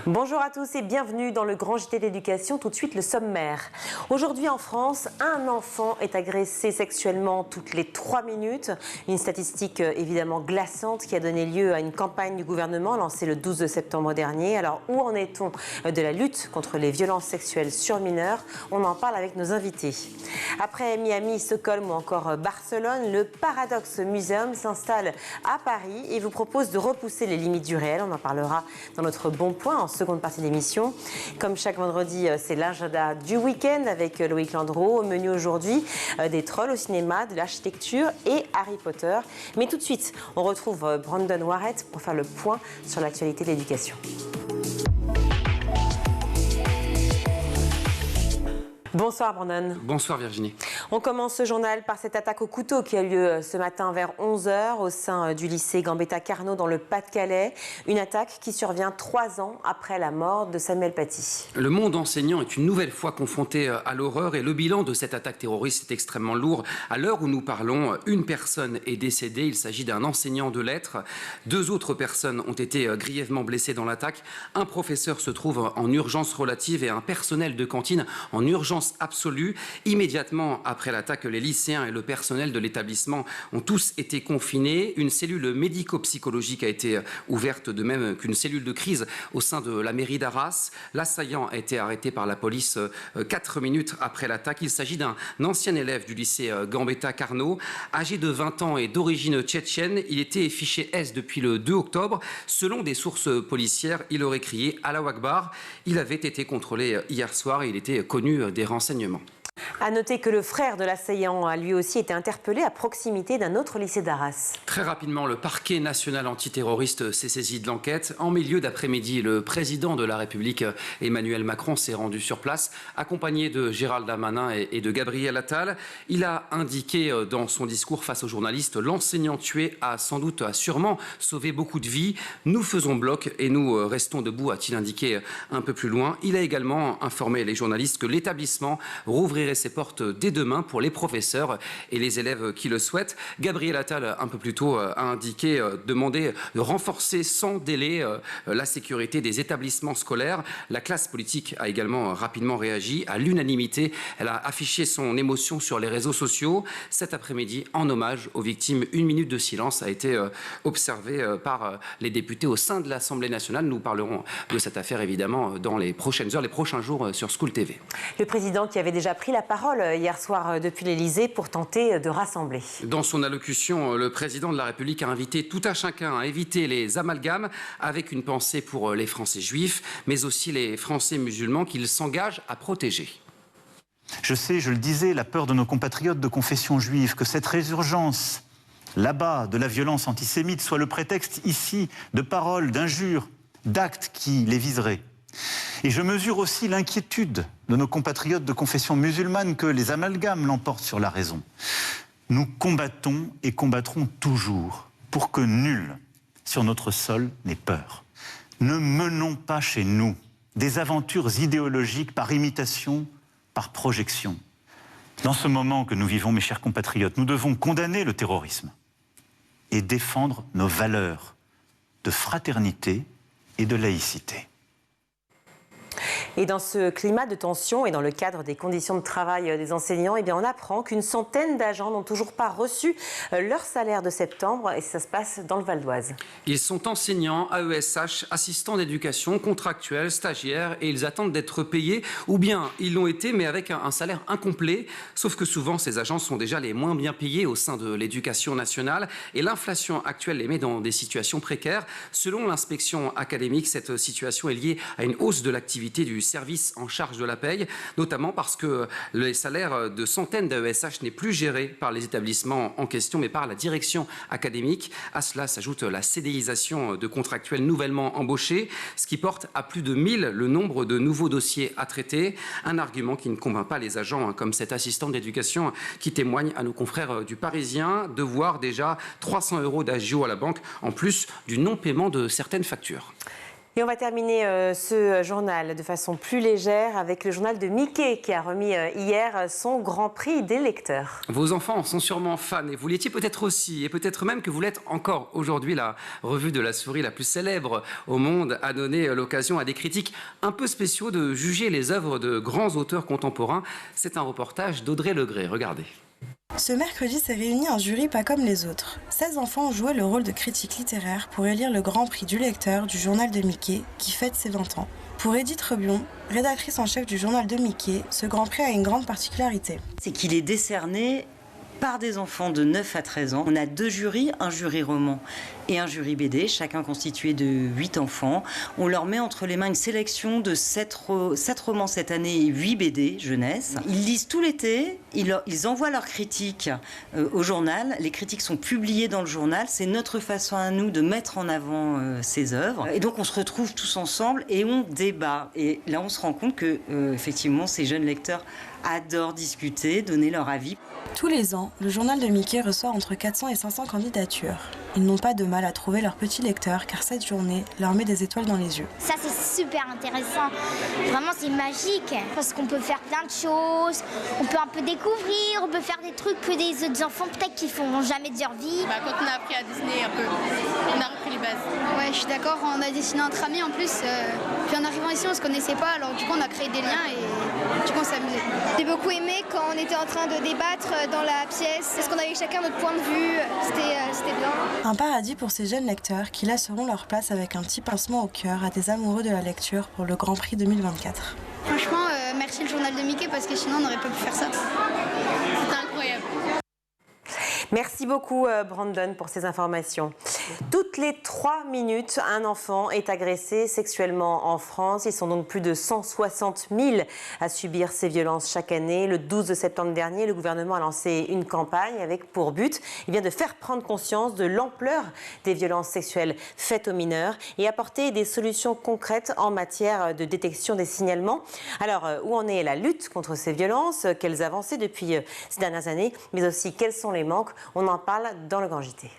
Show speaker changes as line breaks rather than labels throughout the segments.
Bonjour à tous et bienvenue dans le Grand JT d'éducation. Tout de suite le sommaire. Aujourd'hui en France, un enfant est agressé sexuellement toutes les 3 minutes. Une statistique évidemment glaçante qui a donné lieu à une campagne du gouvernement lancée le 12 septembre dernier. Alors où en est-on de la lutte contre les violences sexuelles sur mineurs? On en parle avec nos invités. Après Miami, Stockholm ou encore Barcelone, le Paradox Museum s'installe à Paris et vous propose de repousser les limites du réel. On en parlera dans notre bon point en seconde partie d'émission. Comme chaque vendredi, c'est l'agenda du week-end avec Loïc Landreau. Au menu aujourd'hui, des trolls au cinéma, de l'architecture et Harry Potter. Mais tout de suite, on retrouve Brandon Warrett pour faire le point sur l'actualité de l'éducation. Bonsoir Brandon.
Bonsoir Virginie.
On commence ce journal par cette attaque au couteau qui a lieu ce matin vers 11h au sein du lycée Gambetta Carnot dans le Pas-de-Calais. Une attaque qui survient 3 ans après la mort de Samuel Paty.
Le monde enseignant est une nouvelle fois confronté à l'horreur et le bilan de cette attaque terroriste est extrêmement lourd. À l'heure où nous parlons, une personne est décédée. Il s'agit d'un enseignant de lettres. 2 autres personnes ont été grièvement blessées dans l'attaque. Un professeur se trouve en urgence relative et un personnel de cantine en urgence absolue. Immédiatement après l'attaque, les lycéens et le personnel de l'établissement ont tous été confinés. Une cellule médico-psychologique a été ouverte, de même qu'une cellule de crise au sein de la mairie d'Arras. L'assaillant a été arrêté par la police 4 minutes après l'attaque. Il s'agit d'un ancien élève du lycée Gambetta Carnot, âgé de 20 ans et d'origine tchétchène. Il était fiché S depuis le 2 octobre. Selon des sources policières, il aurait crié Allahu Akbar. Il avait été contrôlé hier soir et il était connu des renseignements.
À noter que le frère de l'assaillant a lui aussi été interpellé à proximité d'un autre lycée d'Arras.
Très rapidement, le parquet national antiterroriste s'est saisi de l'enquête. En milieu d'après-midi, le président de la République, Emmanuel Macron, s'est rendu sur place, accompagné de Gérald Darmanin et de Gabriel Attal. Il a indiqué dans son discours face aux journalistes, l'enseignant tué a sûrement sauvé beaucoup de vies. Nous faisons bloc et nous restons debout, a-t-il indiqué un peu plus loin. Il a également informé les journalistes que l'établissement rouvrirait ses portes dès demain pour les professeurs et les élèves qui le souhaitent. Gabriel Attal, un peu plus tôt, a indiqué demander de renforcer sans délai la sécurité des établissements scolaires. La classe politique a également rapidement réagi à l'unanimité. Elle a affiché son émotion sur les réseaux sociaux. Cet après-midi, en hommage aux victimes, 1 minute de silence a été observée par les députés au sein de l'Assemblée nationale. Nous parlerons de cette affaire évidemment dans les prochaines heures, les prochains jours sur School TV.
Le président qui avait déjà pris la parole hier soir depuis l'Élysée pour tenter de rassembler.
Dans son allocution, le président de la République a invité tout un chacun à éviter les amalgames avec une pensée pour les Français juifs, mais aussi les Français musulmans qu'il s'engage à protéger.
Je sais, je le disais, la peur de nos compatriotes de confession juive, que cette résurgence là-bas de la violence antisémite soit le prétexte ici de paroles, d'injures, d'actes qui les viseraient. Et je mesure aussi l'inquiétude de nos compatriotes de confession musulmane que les amalgames l'emportent sur la raison. Nous combattons et combattrons toujours pour que nul sur notre sol n'ait peur. Ne menons pas chez nous des aventures idéologiques par imitation, par projection. Dans ce moment que nous vivons, mes chers compatriotes, nous devons condamner le terrorisme et défendre nos valeurs de fraternité et de laïcité.
Et dans ce climat de tension et dans le cadre des conditions de travail des enseignants, eh bien on apprend qu'une centaine d'agents n'ont toujours pas reçu leur salaire de septembre et ça se passe dans le Val d'Oise.
Ils sont enseignants, AESH, assistants d'éducation, contractuels, stagiaires et ils attendent d'être payés ou bien ils l'ont été mais avec un salaire incomplet. Sauf que souvent ces agents sont déjà les moins bien payés au sein de l'éducation nationale et l'inflation actuelle les met dans des situations précaires. Selon l'inspection académique, cette situation est liée à une hausse de l'activité du service en charge de la paye, notamment parce que les salaires de centaines d'AESH n'est plus géré par les établissements en question, mais par la direction académique. À cela s'ajoute la CDIsation de contractuels nouvellement embauchés, ce qui porte à plus de 1000 le nombre de nouveaux dossiers à traiter. Un argument qui ne convainc pas les agents, comme cet assistant d'éducation qui témoigne à nos confrères du Parisien de voir déjà 300 € d'agio à la banque, en plus du non-paiement de certaines factures.
Et on va terminer ce journal de façon plus légère avec le journal de Mickey qui a remis hier son Grand Prix des lecteurs.
Vos enfants sont sûrement fans et vous l'étiez peut-être aussi, et peut-être même que vous l'êtes encore aujourd'hui. La revue de la souris la plus célèbre au monde a donné l'occasion à des critiques un peu spéciaux de juger les œuvres de grands auteurs contemporains. C'est un reportage d'Audrey Legré. Regardez.
Ce mercredi s'est réuni un jury pas comme les autres. 16 enfants ont joué le rôle de critiques littéraires pour élire le Grand Prix du lecteur du journal de Mickey qui fête ses 20 ans. Pour Edith Rebion, rédactrice en chef du journal de Mickey, ce Grand Prix a une grande particularité.
C'est qu'il est décerné par des enfants de 9 à 13 ans. On a 2 jurys, un jury roman et un jury BD, chacun constitué de 8 enfants. On leur met entre les mains une sélection de 7 romans cette année et 8 BD jeunesse. Ils lisent tout l'été, ils envoient leurs critiques au journal. Les critiques sont publiées dans le journal. C'est notre façon à nous de mettre en avant ces œuvres. Et donc on se retrouve tous ensemble et on débat. Et là on se rend compte que effectivement ces jeunes lecteurs adorent discuter, donner leur avis.
Tous les ans, le journal de Mickey reçoit entre 400 et 500 candidatures. Ils n'ont pas de mal à trouver leur petit lecteur car cette journée leur met des étoiles dans les yeux.
Ça c'est super intéressant, vraiment c'est magique parce qu'on peut faire plein de choses, on peut un peu découvrir, on peut faire des trucs que des autres enfants peut-être qu'ils ne feront jamais de leur vie.
Quand on a appris à dessiner un peu, on a repris les bases.
Ouais, je suis d'accord, on a dessiné entre amis en plus, puis en arrivant ici on se connaissait pas, alors du coup on a créé des liens et du coup on s'est amusé. J'ai beaucoup aimé quand on était en train de débattre dans la pièce, parce qu'on avait chacun notre point de vue, c'était bien.
Un paradis pour ces jeunes lecteurs qui laisseront leur place avec un petit pincement au cœur à des amoureux de la lecture pour le Grand Prix 2024.
Franchement, merci le journal de Mickey parce que sinon on n'aurait pas pu faire ça.
C'était incroyable.
Merci beaucoup Brandon pour ces informations. Toutes les 3 minutes, un enfant est agressé sexuellement en France. Ils sont donc plus de 160 000 à subir ces violences chaque année. Le 12 septembre dernier, le gouvernement a lancé une campagne avec pour but de faire prendre conscience de l'ampleur des violences sexuelles faites aux mineurs et apporter des solutions concrètes en matière de détection des signalements. Alors, où en est la lutte contre ces violences? Quelles avancées depuis ces dernières années? Mais aussi, quels sont les manques? On en parle dans le Grand JT.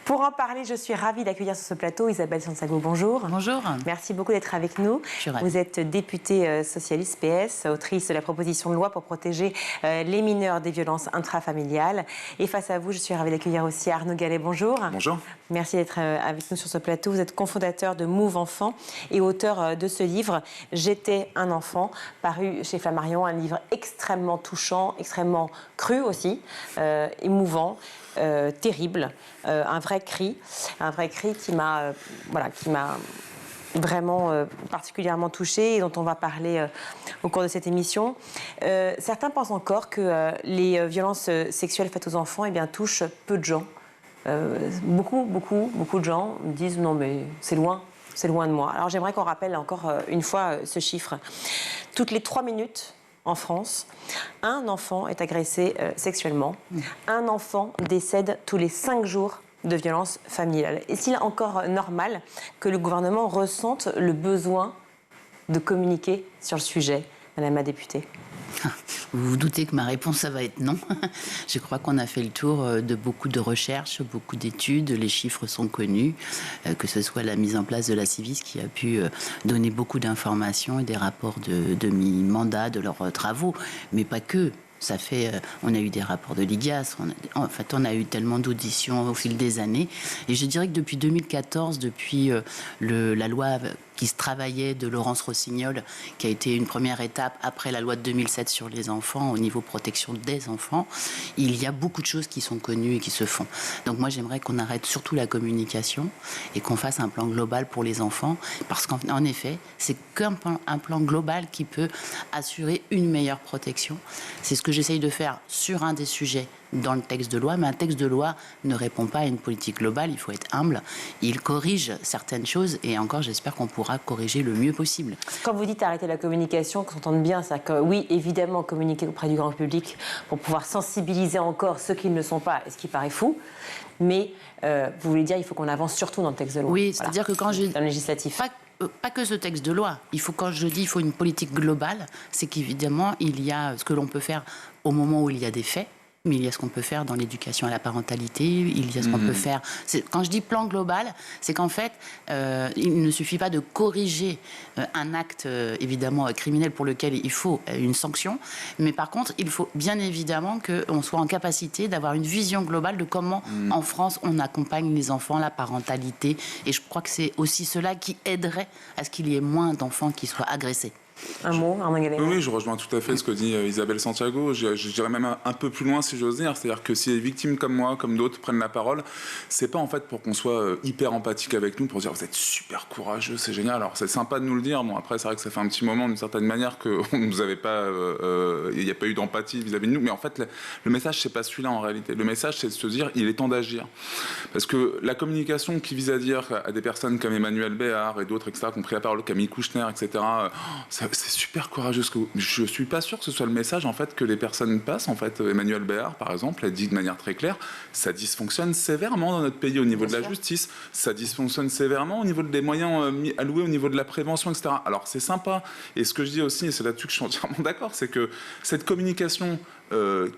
Pour en parler, je suis ravie d'accueillir sur ce plateau Isabelle Santiago. Bonjour.
Bonjour.
Merci beaucoup d'être avec nous. Vous êtes députée socialiste PS, autrice de la proposition de loi pour protéger les mineurs des violences intrafamiliales. Et face à vous, je suis ravie d'accueillir aussi Arnaud Gallet. Bonjour.
Bonjour.
Merci d'être avec nous sur ce plateau. Vous êtes cofondateur de Move Enfant et auteur de ce livre « J'étais un enfant », paru chez Flammarion, un livre extrêmement touchant, extrêmement cru aussi, émouvant. Terrible, un vrai cri qui m'a vraiment particulièrement touchée et dont on va parler au cours de cette émission. Certains pensent encore que les violences sexuelles faites aux enfants touchent peu de gens. Beaucoup de gens me disent non mais c'est loin de moi. Alors j'aimerais qu'on rappelle encore une fois ce chiffre. Toutes les 3 minutes, en France, un enfant est agressé sexuellement. Un enfant décède tous les 5 jours de violences familiales. Est-il encore normal que le gouvernement ressente le besoin de communiquer sur le sujet, Madame la députée?
Vous vous doutez que ma réponse, ça va être non. Je crois qu'on a fait le tour de beaucoup de recherches, beaucoup d'études. Les chiffres sont connus, que ce soit la mise en place de la Civis qui a pu donner beaucoup d'informations et des rapports de mi-mandat de leurs travaux, mais pas que. Ça fait, on a eu des rapports de l'IGAS, on a eu tellement d'auditions au fil des années. Et je dirais que depuis 2014, depuis la loi qui se travaillait de Laurence Rossignol, qui a été une première étape après la loi de 2007 sur les enfants, au niveau protection des enfants, il y a beaucoup de choses qui sont connues et qui se font. Donc moi, j'aimerais qu'on arrête surtout la communication et qu'on fasse un plan global pour les enfants, parce qu'en effet, c'est qu'un plan global qui peut assurer une meilleure protection. C'est ce que j'essaye de faire sur un des sujets dans le texte de loi, mais un texte de loi ne répond pas à une politique globale, il faut être humble. Il corrige certaines choses et encore, j'espère qu'on pourra corriger le mieux possible.
Quand vous dites arrêter la communication, qu'on s'entende bien, c'est que oui, évidemment, communiquer auprès du grand public pour pouvoir sensibiliser encore ceux qui ne le sont pas, ce qui paraît fou, mais vous voulez dire il faut qu'on avance surtout dans le texte de loi.
Oui, c'est-à-dire que quand je...
Dans le législatif.
Pas que ce texte de loi. Quand je dis qu'il faut une politique globale, c'est qu'évidemment, il y a ce que l'on peut faire au moment où il y a des faits, mais il y a ce qu'on peut faire dans l'éducation à la parentalité, il y a ce qu'on peut faire... Quand je dis plan global, c'est qu'en fait, il ne suffit pas de corriger un acte, évidemment, criminel pour lequel il faut une sanction, mais par contre, il faut bien évidemment qu'on soit en capacité d'avoir une vision globale de comment, en France, on accompagne les enfants, la parentalité, et je crois que c'est aussi cela qui aiderait à ce qu'il y ait moins d'enfants qui soient agressés.
Un mot, Arnaud Galénier.
Oui, je rejoins tout à fait ce que dit Isabelle Santiago. Je dirais même un peu plus loin, si j'ose dire. C'est-à-dire que si les victimes comme moi, comme d'autres, prennent la parole, c'est pas en fait pour qu'on soit hyper empathique avec nous, pour dire vous êtes super courageux, c'est génial. Alors c'est sympa de nous le dire. Bon, après, c'est vrai que ça fait un petit moment, d'une certaine manière, qu'on nous avait pas, il n'y a pas eu d'empathie vis-à-vis de nous. Mais en fait, le message, c'est pas celui-là en réalité. Le message, c'est de se dire il est temps d'agir. Parce que la communication qui vise à dire à des personnes comme Emmanuel Béard et d'autres, etc., qui ont pris la parole, Camille Kouchner, etc., c'est super courageux. Je ne suis pas sûr que ce soit le message en fait, que les personnes passent. En fait, Emmanuel Béard, par exemple, a dit de manière très claire, ça dysfonctionne sévèrement dans notre pays au niveau de la justice, ça dysfonctionne sévèrement au niveau des moyens alloués au niveau de la prévention, etc. Alors c'est sympa. Et ce que je dis aussi, et c'est là-dessus que je suis entièrement d'accord, c'est que cette communication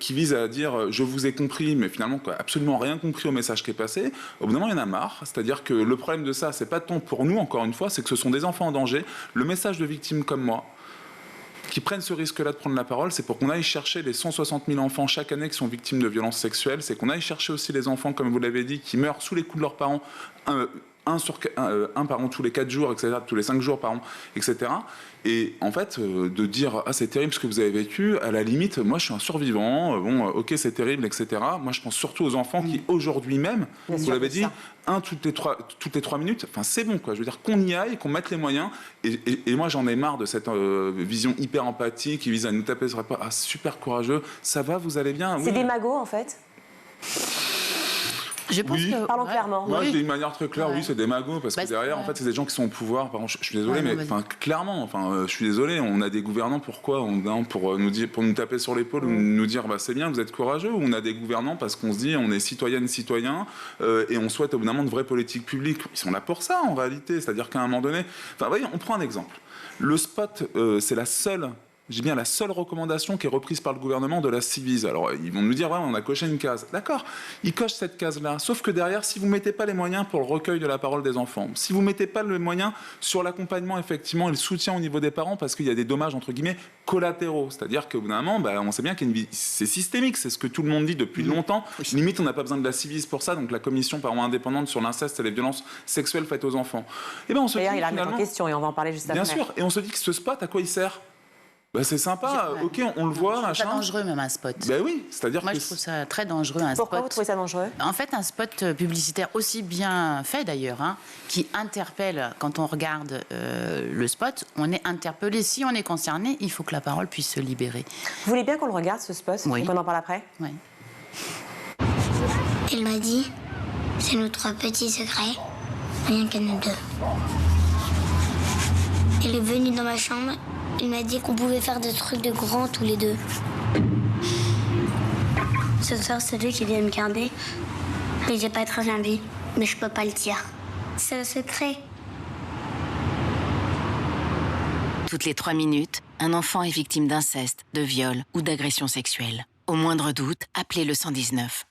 qui vise à dire je vous ai compris, mais finalement absolument rien compris au message qui est passé, au bout d'un moment il y en a marre. C'est-à-dire que le problème de ça, c'est pas tant pour nous, encore une fois, c'est que ce sont des enfants en danger. Le message de victimes comme moi, qui prennent ce risque-là de prendre la parole, c'est pour qu'on aille chercher les 160 000 enfants chaque année qui sont victimes de violences sexuelles, c'est qu'on aille chercher aussi les enfants, comme vous l'avez dit, qui meurent sous les coups de leurs parents, un parent tous les 4 jours, etc., tous les 5 jours, pardon, etc. Et en fait, de dire « Ah, c'est terrible ce que vous avez vécu », à la limite, moi, je suis un survivant, bon, ok, c'est terrible, etc. Moi, je pense surtout aux enfants qui, aujourd'hui même, vous l'avez dit, toutes les 3 minutes, enfin, c'est bon, quoi. Je veux dire qu'on y aille, qu'on mette les moyens. Et moi, j'en ai marre de cette vision hyper empathique qui vise à nous taper sur la pas. Ah, super courageux, ça va, vous allez bien.
C'est des magots, en fait.
Je pense que...
Parlons clairement.
Moi, d'une manière très claire, oui, c'est des magots, parce que derrière, en fait, c'est des gens qui sont au pouvoir. Pardon, je suis désolé, mais clairement, je suis désolé, on a des gouvernants, pourquoi pour nous taper sur l'épaule ou nous dire, bah, c'est bien, vous êtes courageux, ou on a des gouvernants parce qu'on se dit, on est citoyennes, citoyens, et on souhaite au bout d'un moment de vraies politiques publiques. Ils sont là pour ça, en réalité. C'est-à-dire qu'à un moment donné, enfin, voyez, on prend un exemple. Le spot, c'est la seule recommandation qui est reprise par le gouvernement de la Civise. Alors, ils vont nous dire, ouais, on a coché une case. D'accord, ils cochent cette case-là. Sauf que derrière, si vous ne mettez pas les moyens pour le recueil de la parole des enfants, si vous ne mettez pas les moyens sur l'accompagnement, effectivement, et le soutien au niveau des parents, parce qu'il y a des dommages, entre guillemets, collatéraux. C'est-à-dire qu'au bout d'un moment, on sait bien qu'il y a c'est systémique, c'est ce que tout le monde dit depuis longtemps. Limite, on n'a pas besoin de la Civise pour ça, donc la commission par indépendante sur l'inceste et les violences sexuelles faites aux enfants. Et on se dit,
il a remis en question, et on va en parler juste après.
Bien sûr, et on se dit que ce spot, à quoi il sert ? Bah c'est sympa, ok, on le voit, machin.
C'est dangereux même un spot.
Ben oui, c'est-à-dire
moi je trouve ça très dangereux un spot.
Pourquoi vous trouvez ça dangereux ?
En fait, un spot publicitaire aussi bien fait d'ailleurs, qui interpelle quand on regarde le spot, on est interpellé. Si on est concerné, il faut que la parole puisse se libérer.
Vous voulez bien qu'on le regarde ce spot ?
Oui.
Et qu'on en parle après ?
Oui.
Il m'a dit, c'est nos 3 petits secrets, rien qu'à nous 2. Il est venu dans ma chambre. Il m'a dit qu'on pouvait faire des trucs de grands tous les 2. Ce soir, c'est lui qui vient me garder. Mais j'ai pas très envie. Mais je peux pas le dire. C'est un secret.
Toutes les 3 minutes, un enfant est victime d'inceste, de viol ou d'agression sexuelle. Au moindre doute, appelez le 119.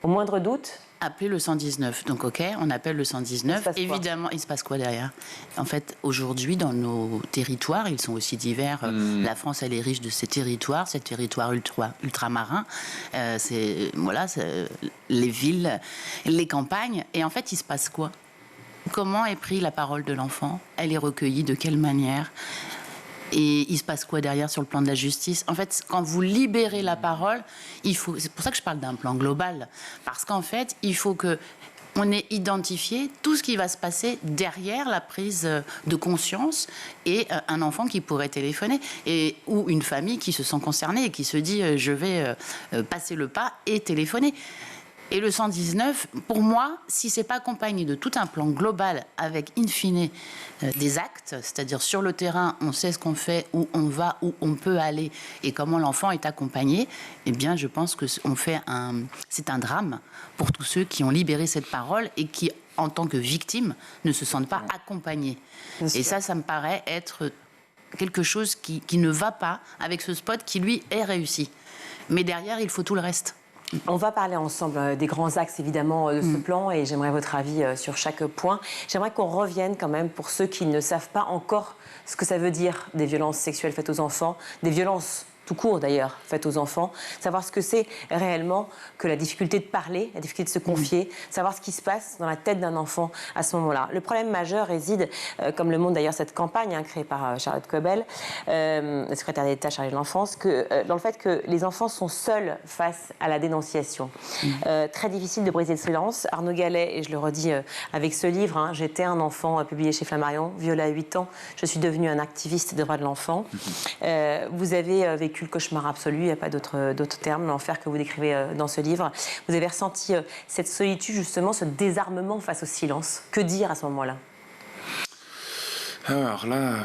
Au moindre doute ?
Appelez le 119. Donc, ok, on appelle le 119. Évidemment, il se passe quoi derrière ? En fait, aujourd'hui, dans nos territoires, ils sont aussi divers. La France, elle est riche de ses territoires ultramarins. C'est les villes, les campagnes. Et en fait, il se passe quoi ? Comment est prise la parole de l'enfant ? Elle est recueillie de quelle manière ? Et il se passe quoi derrière sur le plan de la justice ? En fait, quand vous libérez la parole, c'est pour ça que je parle d'un plan global. Parce qu'en fait, il faut qu'on ait identifié tout ce qui va se passer derrière la prise de conscience et un enfant qui pourrait téléphoner ou une famille qui se sent concernée et qui se dit « je vais passer le pas et téléphoner ». Et le 119, pour moi, si ce n'est pas accompagné de tout un plan global avec, in fine, des actes, c'est-à-dire sur le terrain, on sait ce qu'on fait, où on va, où on peut aller et comment l'enfant est accompagné, eh bien, je pense que c'est un drame pour tous ceux qui ont libéré cette parole et qui, en tant que victimes, ne se sentent pas accompagnés. Et ça me paraît être quelque chose qui ne va pas avec ce spot qui, lui, est réussi. Mais derrière, il faut tout le reste.
On va parler ensemble des grands axes, évidemment, de ce plan, et j'aimerais votre avis sur chaque point. J'aimerais qu'on revienne quand même, pour ceux qui ne savent pas encore ce que ça veut dire des violences sexuelles faites aux enfants, des violences tout court d'ailleurs, faites aux enfants, savoir ce que c'est réellement que la difficulté de parler, la difficulté de se confier, savoir ce qui se passe dans la tête d'un enfant à ce moment-là. Le problème majeur réside, comme le montre d'ailleurs cette campagne créée par Charlotte Cobel, la secrétaire d'État chargée de l'enfance, dans le fait que les enfants sont seuls face à la dénonciation. Très difficile de briser le silence. Arnaud Gallet, et je le redis avec ce livre, J'étais un enfant, publié chez Flammarion, violé à 8 ans, je suis devenu un activiste des droits de l'enfant. Vous avez vécu le cauchemar absolu, il n'y a pas d'autre terme, l'enfer que vous décrivez dans ce livre. Vous avez ressenti cette solitude, justement, ce désarmement face au silence. Que dire à ce moment-là ?
Alors là,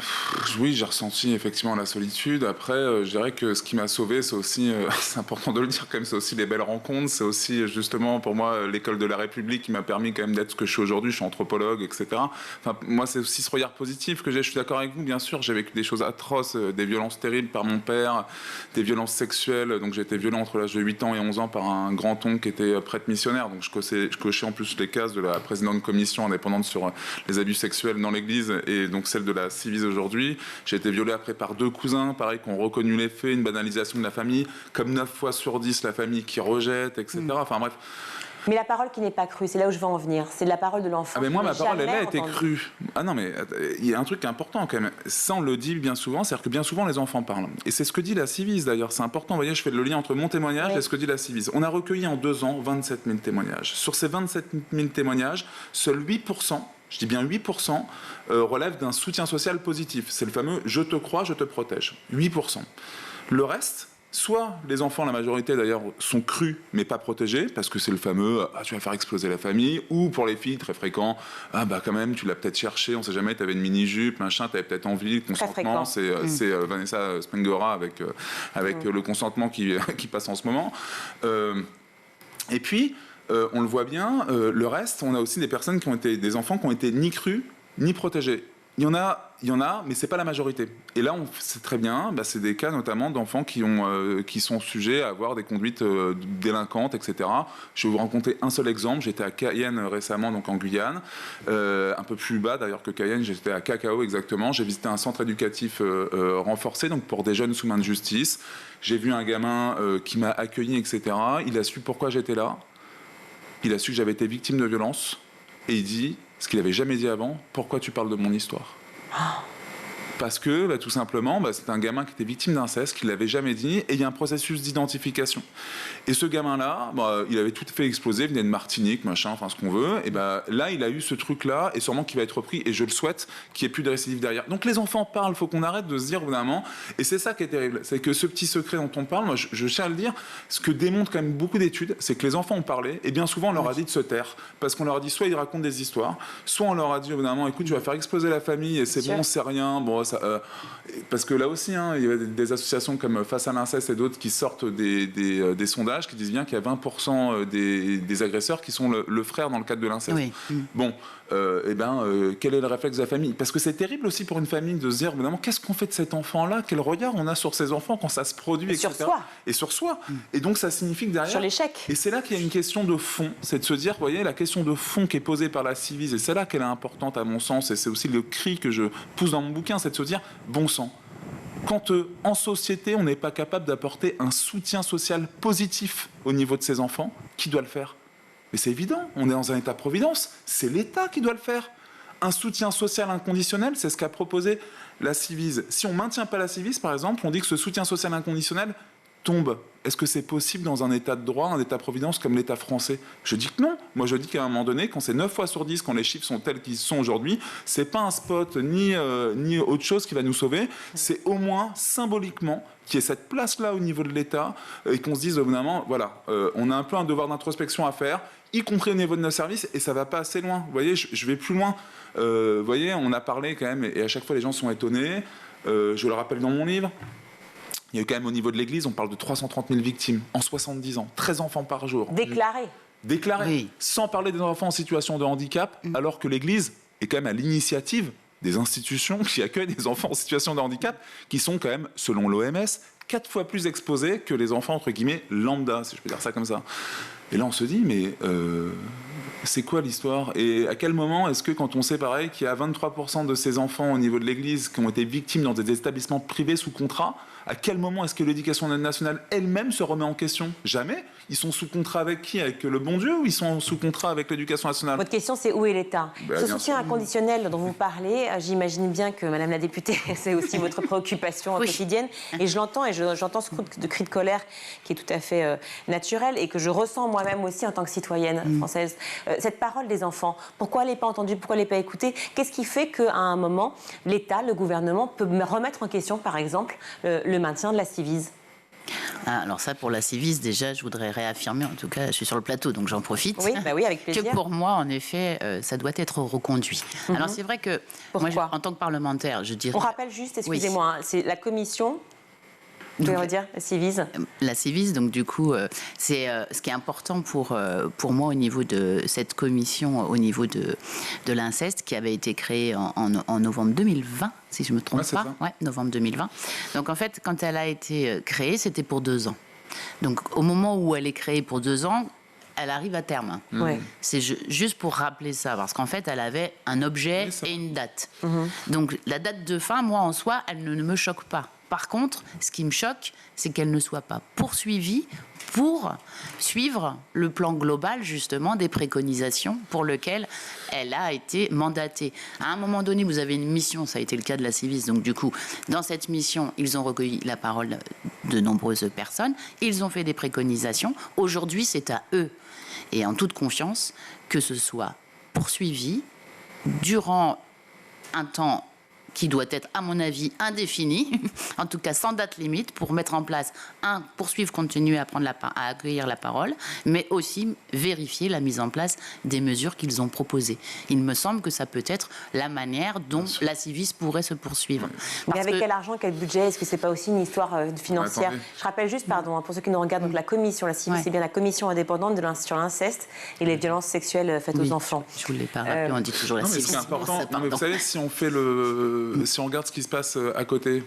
oui, j'ai ressenti effectivement la solitude. Après, je dirais que ce qui m'a sauvé, c'est aussi, c'est important de le dire quand même, c'est aussi les belles rencontres. C'est aussi justement pour moi l'école de la République qui m'a permis quand même d'être ce que je suis aujourd'hui. Je suis anthropologue, etc. Enfin, moi, c'est aussi ce regard positif que j'ai. Je suis d'accord avec vous, bien sûr. J'ai vécu des choses atroces, des violences terribles par mon père, des violences sexuelles. Donc j'ai été violé entre l'âge de 8 ans et 11 ans par un grand-oncle qui était prêtre missionnaire. Donc je cochais en plus les cases de la présidente de commission indépendante sur les abus sexuels dans l'Église et donc celle de la Civise aujourd'hui. J'ai été violé après par 2 cousins, pareil, qui ont reconnu les faits, une banalisation de la famille, comme 9 fois sur 10 la famille qui rejette, etc. Enfin bref.
Mais la parole qui n'est pas crue, c'est là où je veux en venir. C'est la parole de l'enfant.
Ah mais moi, ma parole, elle a été crue. Ah non, mais il y a un truc important quand même. Ça, on le dit bien souvent, c'est-à-dire que bien souvent, les enfants parlent. Et c'est ce que dit la Civise, d'ailleurs. C'est important. Vous voyez, je fais le lien entre mon témoignage et ce que dit la Civise. On a recueilli en 2 ans 27 000 témoignages. Sur ces 27 000 témoignages, seuls 8%, je dis bien 8%, relèvent d'un soutien social positif. C'est le fameux « je te crois, je te protège ». 8%. Le reste... Soit les enfants, la majorité d'ailleurs, sont crus mais pas protégés, parce que c'est le fameux « tu vas faire exploser la famille », ou pour les filles, très fréquent, « ah bah quand même, tu l'as peut-être cherché, on sait jamais, t'avais une mini-jupe, machin, t'avais peut-être envie, le consentement », c'est Vanessa Springora avec le consentement qui passe en ce moment. Et puis, on le voit bien, le reste, on a aussi des personnes qui ont été, des enfants qui ont été ni crus, ni protégés. Il y en a, mais c'est pas la majorité. Et là, on sait très bien, c'est des cas notamment d'enfants qui sont sujets à avoir des conduites délinquantes, etc. Je vais vous raconter un seul exemple. J'étais à Cayenne récemment, donc en Guyane, un peu plus bas d'ailleurs que Cayenne. J'étais à Cacao exactement. J'ai visité un centre éducatif renforcé, donc pour des jeunes sous main de justice. J'ai vu un gamin qui m'a accueilli, etc. Il a su pourquoi j'étais là. Il a su que j'avais été victime de violence. Et il dit, ce qu'il n'avait jamais dit avant, pourquoi tu parles de mon histoire ? Parce que, tout simplement, c'est un gamin qui était victime d'inceste, qu'il ne l'avait jamais dit, et il y a un processus d'identification. Et ce gamin-là, il avait tout fait exploser, il venait de Martinique, machin, enfin ce qu'on veut, et là, il a eu ce truc-là, et sûrement qu'il va être repris, et je le souhaite, qu'il n'y ait plus de récidive derrière. Donc les enfants parlent, il faut qu'on arrête de se dire, évidemment, et c'est ça qui est terrible, c'est que ce petit secret dont on parle, moi je tiens à le dire, ce que démontrent quand même beaucoup d'études, c'est que les enfants ont parlé, et bien souvent on leur a dit de se taire, parce qu'on leur a dit soit ils racontent des histoires, soit on leur a dit, évidemment, écoute, tu vas faire exploser la famille, et c'est bon, c'est rien, bon, parce que là aussi, il y a des associations comme Face à l'inceste et d'autres qui sortent des sondages qui disent bien qu'il y a 20% des agresseurs qui sont le frère dans le cadre de l'inceste. Oui. Bon, quel est le réflexe de la famille ? Parce que c'est terrible aussi pour une famille de se dire, évidemment, qu'est-ce qu'on fait de cet enfant-là ? Quel regard on a sur ces enfants quand ça se produit, etc. Et sur soi. Et donc ça signifie que derrière...
Sur l'échec.
Et c'est là qu'il y a une question de fond. C'est de se dire, vous voyez, la question de fond qui est posée par la Civise, et c'est là qu'elle est importante à mon sens, et c'est aussi le cri que je pousse dans mon bouquin, c'est de se dire, bon sang, quand en société, on n'est pas capable d'apporter un soutien social positif au niveau de ses enfants, qui doit le faire ? Mais c'est évident, on est dans un état-providence, c'est l'État qui doit le faire. Un soutien social inconditionnel, c'est ce qu'a proposé la Civise. Si on ne maintient pas la Civise, par exemple, on dit que ce soutien social inconditionnel tombe. Est-ce que c'est possible dans un état de droit, un état-providence comme l'État français ? Je dis que non. Moi, je dis qu'à un moment donné, quand c'est 9 fois sur 10, quand les chiffres sont tels qu'ils sont aujourd'hui, c'est pas un spot ni autre chose qui va nous sauver. C'est au moins symboliquement qu'il y ait cette place-là au niveau de l'État et qu'on se dise, évidemment, voilà, on a un peu un devoir d'introspection à faire, y compris au niveau de nos services, et ça va pas assez loin. Vous voyez, je vais plus loin. Vous voyez, on a parlé quand même, et à chaque fois les gens sont étonnés. Je le rappelle dans mon livre. Il y a eu quand même au niveau de l'Église, on parle de 330 000 victimes en 70 ans, 13 enfants par jour.
Déclarés.
Oui. Sans parler des enfants en situation de handicap, alors que l'Église est quand même à l'initiative des institutions qui accueillent des enfants en situation de handicap qui sont quand même, selon l'OMS, 4 fois plus exposés que les enfants, entre guillemets, lambda, si je peux dire ça comme ça. Et là, on se dit, mais c'est quoi l'histoire? Et à quel moment est-ce que, quand on sait pareil qu'il y a 23% de ces enfants au niveau de l'Église qui ont été victimes dans des établissements privés sous contrat, à quel moment est-ce que l'éducation nationale elle-même se remet en question? Jamais. Ils sont sous contrat avec qui? Avec le bon Dieu, ou ils sont sous contrat avec l'éducation nationale?
Votre question, c'est où est l'État? Ce soutien inconditionnel dont vous parlez, j'imagine bien que Madame la députée, c'est aussi votre préoccupation quotidienne. Et je l'entends, et j'entends ce cri de colère qui est tout à fait naturel et que je ressens moi-même aussi en tant que citoyenne française. Cette parole des enfants, pourquoi elle n'est pas entendue? Pourquoi elle n'est pas écoutée? Qu'est-ce qui fait qu'à un moment, l'État, le gouvernement peut remettre en question, par exemple, le maintien de la Ciivise?
Alors ça, pour la Ciivise, déjà, je voudrais réaffirmer, en tout cas, je suis sur le plateau, donc j'en profite.
Oui, bah oui, avec plaisir.
Que pour moi, en effet, ça doit être reconduit. Alors c'est vrai que, moi, en tant que parlementaire, je dirais...
On rappelle juste, excusez-moi, c'est la commission... Vous pouvez redire, la Ciivise? La
Ciivise, donc du coup, c'est ce qui est important pour moi au niveau de cette commission, au niveau de l'inceste, qui avait été créée en novembre 2020, si je ne me trompe pas. Ouais, novembre 2020. Donc en fait, quand elle a été créée, c'était pour 2 ans. Donc au moment où elle est créée pour 2 ans, elle arrive à terme.
Ouais.
C'est juste pour rappeler ça, parce qu'en fait, elle avait un objet et une date. Donc la date de fin, moi, en soi, elle ne me choque pas. Par contre, ce qui me choque, c'est qu'elle ne soit pas poursuivie pour suivre le plan global, justement, des préconisations pour lequel elle a été mandatée. À un moment donné, vous avez une mission, ça a été le cas de la Ciivise, donc du coup, dans cette mission, ils ont recueilli la parole de nombreuses personnes, ils ont fait des préconisations. Aujourd'hui, c'est à eux, et en toute confiance, que ce soit poursuivi durant un temps qui doit être, à mon avis, indéfini, en tout cas sans date limite, pour mettre en place, poursuivre, continuer à accueillir la parole, mais aussi vérifier la mise en place des mesures qu'ils ont proposées. Il me semble que ça peut être la manière dont la Ciivise pourrait se poursuivre.
Mais avec quel argent, quel budget? Est-ce que c'est pas aussi une histoire financière? Je rappelle juste, pardon, pour ceux qui nous regardent, donc la commission, la Ciivise, c'est bien la commission indépendante sur l'inceste et les violences sexuelles faites aux enfants.
Je ne vous l'ai pas rappelé, on dit toujours la Ciivise.
C'est important. Non, mais vous savez, si on regarde ce qui se passe à côté,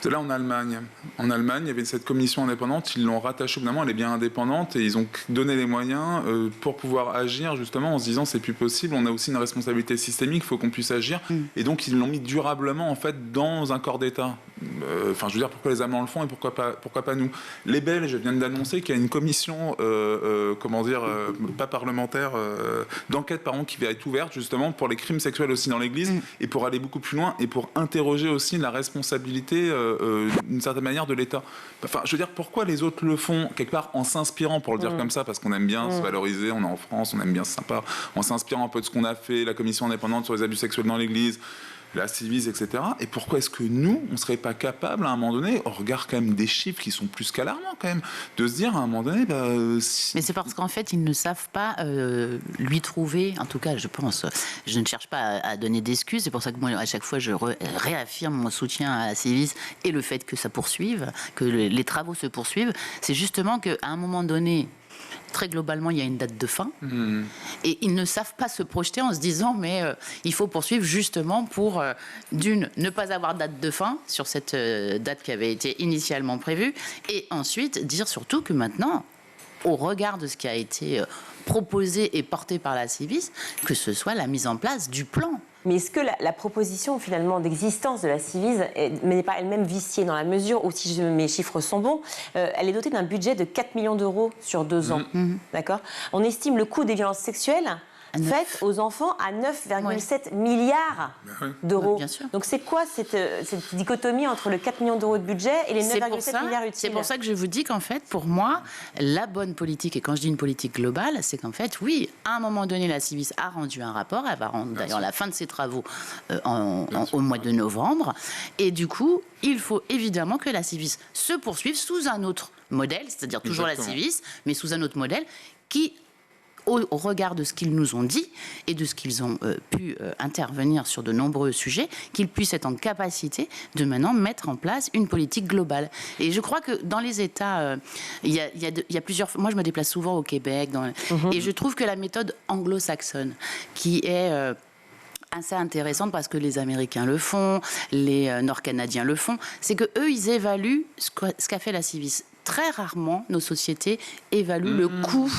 là en Allemagne. En Allemagne, il y avait cette commission indépendante, ils l'ont rattachée, évidemment, elle est bien indépendante, et ils ont donné les moyens pour pouvoir agir, justement, en se disant c'est plus possible, on a aussi une responsabilité systémique, il faut qu'on puisse agir, et donc ils l'ont mis durablement, en fait, dans un corps d'État. Enfin, je veux dire, pourquoi les Allemands le font et pourquoi pas nous? Les Belges viennent d'annoncer qu'il y a une commission, pas parlementaire, d'enquête, qui va être ouverte, justement, pour les crimes sexuels aussi dans l'Église, et pour aller beaucoup plus loin, et pour interroger aussi la responsabilité d'une certaine manière de l'État. Enfin, je veux dire, pourquoi les autres le font quelque part en s'inspirant, pour le dire comme ça, parce qu'on aime bien se valoriser, on est en France, on aime bien, c'est sympa, en s'inspirant un peu de ce qu'on a fait, la commission indépendante sur les abus sexuels dans l'Église, la Ciivise, etc. Et pourquoi est-ce que nous, on ne serait pas capable, à un moment donné, au regard quand même des chiffres qui sont plus qu'alarmants quand même, de se dire à un moment donné...
Mais c'est parce qu'en fait, ils ne savent pas lui trouver, en tout cas, je pense, je ne cherche pas à donner d'excuses, c'est pour ça que moi, à chaque fois, je réaffirme mon soutien à la Ciivise et le fait que ça poursuive, que les travaux se poursuivent. C'est justement qu'à un moment donné, très globalement, il y a une date de fin. Et ils ne savent pas se projeter en se disant mais il faut poursuivre justement pour, ne pas avoir date de fin sur cette date qui avait été initialement prévue. Et ensuite, dire surtout que maintenant, au regard de ce qui a été proposé et porté par la Ciivise, que ce soit la mise en place du plan.
Mais est-ce que la proposition finalement d'existence de la Ciivise n'est pas elle-même viciée dans la mesure où, si mes chiffres sont bons, elle est dotée d'un budget de 4 millions d'euros sur 2 ans. D'accord ? On estime le coût des violences sexuelles faites aux enfants à 9,7 milliards d'euros. Donc c'est quoi cette dichotomie entre le 4 millions d'euros de budget et les 9,7 milliards utiles?
C'est pour ça que je vous dis qu'en fait, pour moi, la bonne politique, et quand je dis une politique globale, c'est qu'en fait, oui, à un moment donné, la Ciivise a rendu un rapport, elle va rendre d'ailleurs la fin de ses travaux au mois de novembre, et du coup, il faut évidemment que la Ciivise se poursuive sous un autre modèle, c'est-à-dire toujours la Ciivise, mais sous un autre modèle qui... Au regard de ce qu'ils nous ont dit et de ce qu'ils ont pu intervenir sur de nombreux sujets, qu'ils puissent être en capacité de maintenant mettre en place une politique globale. Et je crois que dans les États, il y a plusieurs... Moi, je me déplace souvent au Québec, et je trouve que la méthode anglo-saxonne, qui est... assez intéressante parce que les Américains le font, les Nord-Canadiens le font, c'est qu'eux, ils évaluent ce qu'a fait la Civis. Très rarement, nos sociétés évaluent le coût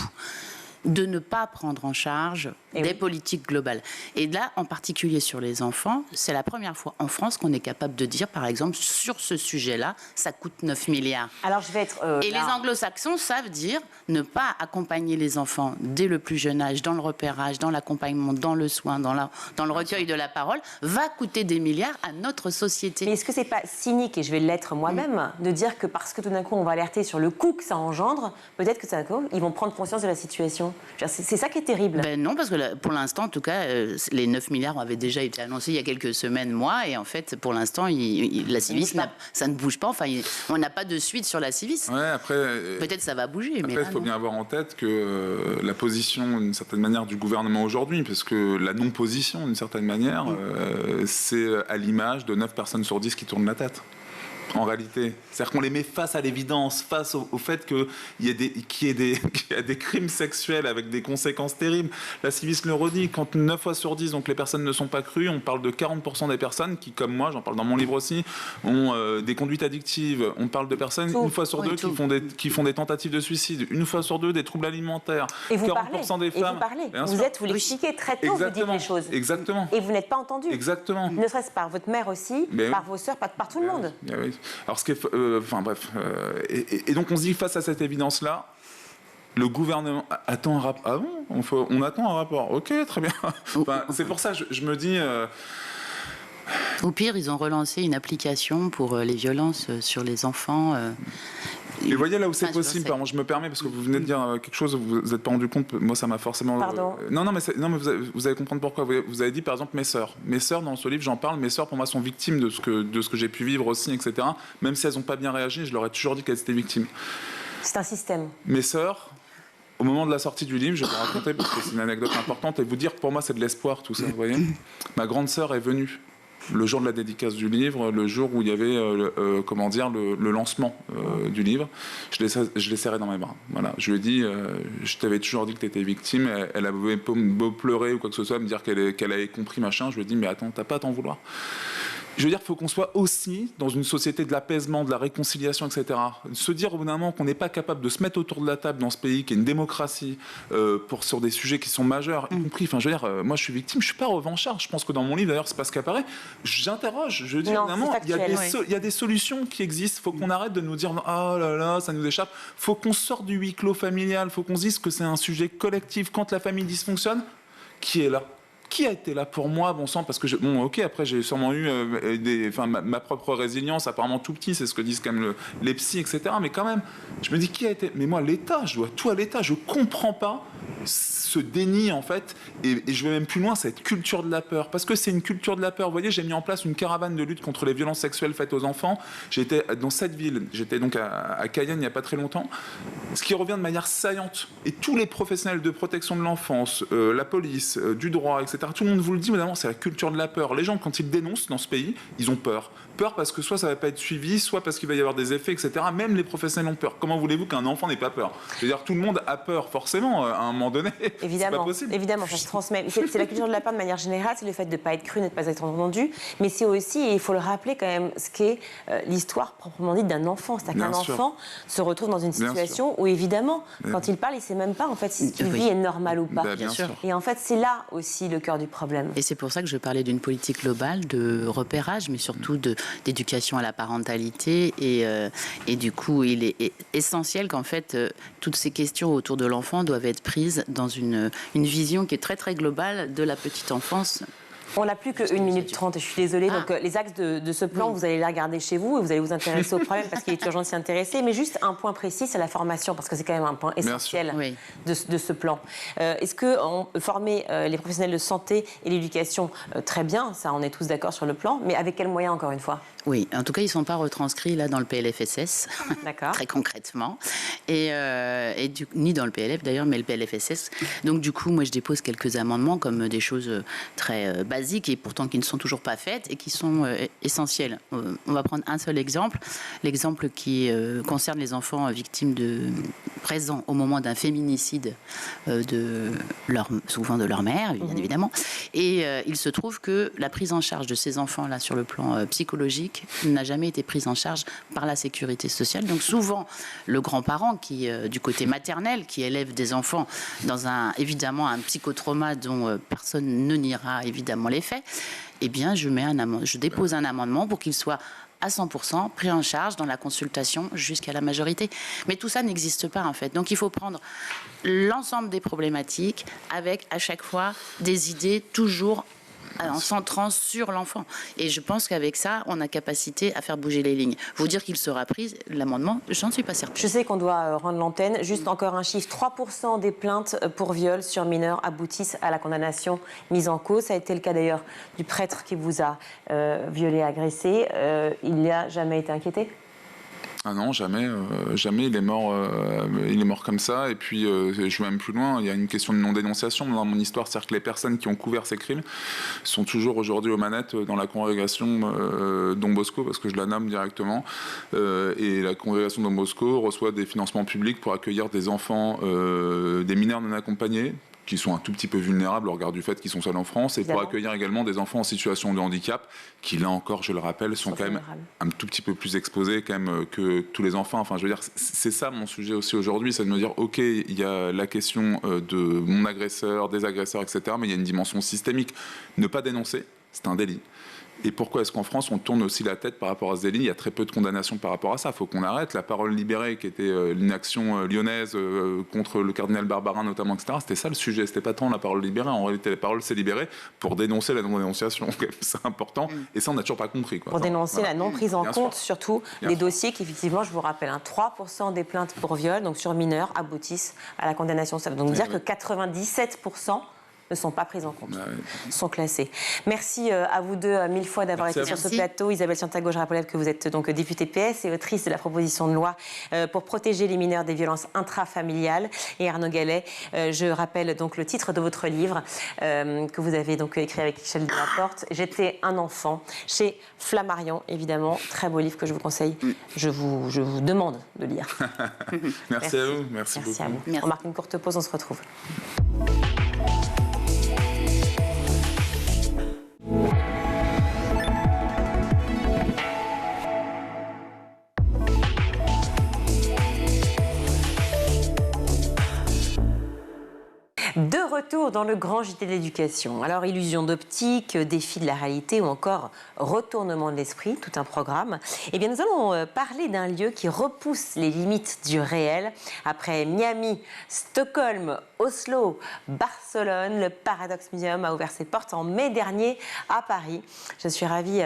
de ne pas prendre en charge des politiques globales. Et là, en particulier sur les enfants, c'est la première fois en France qu'on est capable de dire, par exemple, sur ce sujet-là, ça coûte 9 milliards.
Alors, je vais être...
Et les anglo-saxons savent dire ne pas accompagner les enfants dès le plus jeune âge, dans le repérage, dans l'accompagnement, dans le soin, dans le recueil de la parole, va coûter des milliards à notre société.
Mais est-ce que c'est pas cynique, et je vais l'être moi-même, de dire que parce que tout d'un coup, on va alerter sur le coût que ça engendre, peut-être que ça, ils vont prendre conscience de la situation. C'est ça qui est terrible.
Ben non, parce que pour l'instant, en tout cas, les 9 milliards avaient déjà été annoncés il y a quelques semaines, mois, et en fait, pour l'instant, la Civis, ça ne bouge pas. Enfin, on n'a pas de suite sur la Civis.
Ouais, après,
peut-être ça va bouger.
Après, il faut bien avoir en tête que la position, d'une certaine manière, du gouvernement aujourd'hui, parce que la non-position, d'une certaine manière, c'est à l'image de 9 personnes sur 10 qui tournent la tête. En réalité, c'est-à-dire qu'on les met face à l'évidence, face au fait qu'il y ait des crimes sexuels avec des conséquences terribles. La Civis le redit, quand 9 fois sur 10, donc les personnes ne sont pas crues, on parle de 40% des personnes qui, comme moi, j'en parle dans mon livre aussi, ont des conduites addictives. On parle de personnes, une fois sur deux, qui font des tentatives de suicide, une fois sur deux, des troubles alimentaires.
Et vous
40%
parlez,
des femmes.
Vous l'expliquez très tôt, vous dites les choses.
Exactement.
Et vous n'êtes pas entendu.
Exactement.
Ne serait-ce par votre mère aussi, par vos sœurs, par tout le monde.
Oui. Alors, ce qui est, enfin bref, et donc on se dit face à cette évidence-là, le gouvernement attend un rapport. Ah bon, on attend un rapport. Ok, très bien. Enfin, c'est pour ça que je me dis.
Au pire, ils ont relancé une application pour les violences sur les enfants.
Et voyez là où c'est possible, pardon, je me permets, parce que vous venez de dire quelque chose, vous vous êtes pas rendu compte, moi ça m'a forcément...
Pardon.
Non, mais vous allez comprendre pourquoi. Vous avez dit par exemple mes sœurs. Mes sœurs, dans ce livre, j'en parle, mes sœurs pour moi sont victimes de ce que j'ai pu vivre aussi, etc. Même si elles n'ont pas bien réagi, je leur ai toujours dit qu'elles étaient victimes.
C'est un système.
Mes sœurs, au moment de la sortie du livre, je vais vous raconter, parce que c'est une anecdote importante, et vous dire que pour moi c'est de l'espoir tout ça, vous voyez. Ma grande sœur est venue le jour de la dédicace du livre, le jour où il y avait le lancement du livre. Je l'ai serré dans mes bras. Voilà. Je lui ai dit, je t'avais toujours dit que tu étais victime. Elle avait beau pleurer ou quoi que ce soit, me dire qu'elle avait compris, machin. Je lui ai dit, mais attends, t'as pas à t'en vouloir. Je veux dire qu'il faut qu'on soit aussi dans une société de l'apaisement, de la réconciliation, etc. Se dire au bout d'un moment qu'on n'est pas capable de se mettre autour de la table dans ce pays, qui est une démocratie, sur des sujets qui sont majeurs, y compris, enfin, je veux dire, moi je suis victime, je suis pas revanchard. Je pense que dans mon livre, d'ailleurs, c'est pas ce qui apparaît. J'interroge, je dis, il y a des solutions qui existent. Il faut qu'on arrête de nous dire, oh là là, ça nous échappe. Il faut qu'on sorte du huis clos familial. Il faut qu'on se dise que c'est un sujet collectif. Quand la famille dysfonctionne, qui est là ? Qui a été là pour moi, bon sang, parce que après j'ai sûrement eu ma propre résilience, apparemment tout petit, c'est ce que disent quand même les psys, etc. Mais quand même, je me dis qui a été. Mais moi, l'État, je dois tout à l'État. Je comprends pas ce déni en fait, et je vais même plus loin, cette culture de la peur, parce que c'est une culture de la peur. Vous voyez, j'ai mis en place une caravane de lutte contre les violences sexuelles faites aux enfants. J'étais dans cette ville, j'étais donc à Cayenne il n'y a pas très longtemps, ce qui revient de manière saillante. Et tous les professionnels de protection de l'enfance, la police, du droit, etc. Tout le monde vous le dit, évidemment, c'est la culture de la peur. Les gens, quand ils dénoncent dans ce pays, ils ont peur. Peur parce que soit ça ne va pas être suivi, soit parce qu'il va y avoir des effets, etc. Même les professionnels ont peur. Comment voulez-vous qu'un enfant n'ait pas peur ? Je veux dire, tout le monde a peur, forcément, à un moment donné.
Évidemment,
c'est pas possible.
Évidemment, ça se transmet. C'est la culture de la peur de manière générale, c'est le fait de ne pas être cru, de ne pas être entendu. Mais c'est aussi, et il faut le rappeler quand même, ce qu'est l'histoire proprement dite d'un enfant. C'est-à-dire qu'un enfant se retrouve dans une situation où, évidemment, quand il parle, il ne sait même pas en fait, si ce qu'il vit est normal ou pas.
Bien sûr.
Et en fait, c'est là aussi le cœur du problème.
Et c'est pour ça que je parlais d'une politique globale de repérage, mais surtout d'éducation à la parentalité. Et du coup, il est essentiel qu'en fait, toutes ces questions autour de l'enfant doivent être prises dans une vision qui est très très globale de la petite enfance.
On n'a plus que 1 minute 30, je suis désolée. Donc les axes de ce plan, vous allez les regarder chez vous et vous allez vous intéresser au problème parce qu'il est urgent de s'y intéresser. Mais juste un point précis, c'est la formation, parce que c'est quand même un point essentiel de ce plan. Est-ce que former les professionnels de santé et l'éducation, très bien, ça on est tous d'accord sur le plan, mais avec quels moyens encore une fois ?
Oui, en tout cas, ils ne sont pas retranscrits là dans le PLFSS, très concrètement, ni dans le PLF d'ailleurs, mais le PLFSS. Donc du coup, moi je dépose quelques amendements comme des choses très basiques basiques et pourtant qui ne sont toujours pas faites et qui sont essentielles. On va prendre un seul exemple, l'exemple qui concerne les enfants victimes présents au moment d'un féminicide souvent de leur mère, bien évidemment. Et il se trouve que la prise en charge de ces enfants-là sur le plan psychologique n'a jamais été prise en charge par la sécurité sociale. Donc souvent, le grand-parent, qui du côté maternel, qui élève des enfants dans évidemment un psychotrauma dont personne ne niera évidemment les faits, eh bien je dépose un amendement pour qu'il soit à 100% pris en charge dans la consultation jusqu'à la majorité. Mais tout ça n'existe pas en fait. Donc il faut prendre l'ensemble des problématiques avec à chaque fois des idées toujours en centrant sur l'enfant. Et je pense qu'avec ça, on a capacité à faire bouger les lignes. Vous dire qu'il sera pris, l'amendement, j'en suis pas certaine.
Je sais qu'on doit rendre l'antenne. Juste encore un chiffre. 3% des plaintes pour viol sur mineurs aboutissent à la condamnation mise en cause. Ça a été le cas d'ailleurs du prêtre qui vous a violé, agressé. Il n'a jamais été inquiété ?
Ah non, jamais, jamais. Il est mort comme ça. Et puis, je vais même plus loin. Il y a une question de non-dénonciation dans mon histoire, c'est-à-dire que les personnes qui ont couvert ces crimes sont toujours aujourd'hui aux manettes dans la congrégation Don Bosco, parce que je la nomme directement. Et la congrégation Don Bosco reçoit des financements publics pour accueillir des enfants, des mineurs non accompagnés, qui sont un tout petit peu vulnérables au regard du fait qu'ils sont seuls en France, et pour accueillir également des enfants en situation de handicap, qui là encore, je le rappelle, sont quand même un tout petit peu plus exposés quand même que tous les enfants. Enfin, je veux dire, c'est ça mon sujet aussi aujourd'hui, c'est de me dire, ok, il y a la question de mon agresseur, des agresseurs, etc., mais il y a une dimension systémique. Ne pas dénoncer, c'est un délit. Et pourquoi est-ce qu'en France, on tourne aussi la tête par rapport à ce délit ? Il y a très peu de condamnations par rapport à ça. Il faut qu'on arrête. La parole libérée, qui était l'inaction lyonnaise contre le cardinal Barbarin notamment, etc., c'était ça le sujet. C'était pas tant la parole libérée. En réalité, la parole s'est libérée pour dénoncer la non-dénonciation. C'est important. Et ça, on n'a toujours pas compris. Pour
dénoncer la non-prise en compte, surtout les dossiers qui, effectivement, je vous rappelle, 3% des plaintes pour viol, donc sur mineurs, aboutissent à la condamnation. Donc dire que 97% ne sont pas prises en compte, sont classées. Merci à vous deux mille fois d'avoir été sur ce plateau. Isabelle Santiago, je rappelle que vous êtes donc députée PS et autrice de la proposition de loi pour protéger les mineurs des violences intrafamiliales. Et Arnaud Gallet, je rappelle donc le titre de votre livre que vous avez donc écrit avec Michel Delaporte, J'étais un enfant, chez Flammarion, évidemment. Très beau livre que je vous conseille. Je vous demande de lire.
Merci à vous. Merci beaucoup.
À vous. On marque une courte pause, on se retrouve. De retour dans le grand JT de l'éducation. Alors, illusion d'optique, défi de la réalité ou encore retournement de l'esprit, tout un programme. Eh bien, nous allons parler d'un lieu qui repousse les limites du réel. Après Miami, Stockholm, Oslo, Barcelone, le Paradox Museum a ouvert ses portes en mai dernier à Paris. Je suis ravie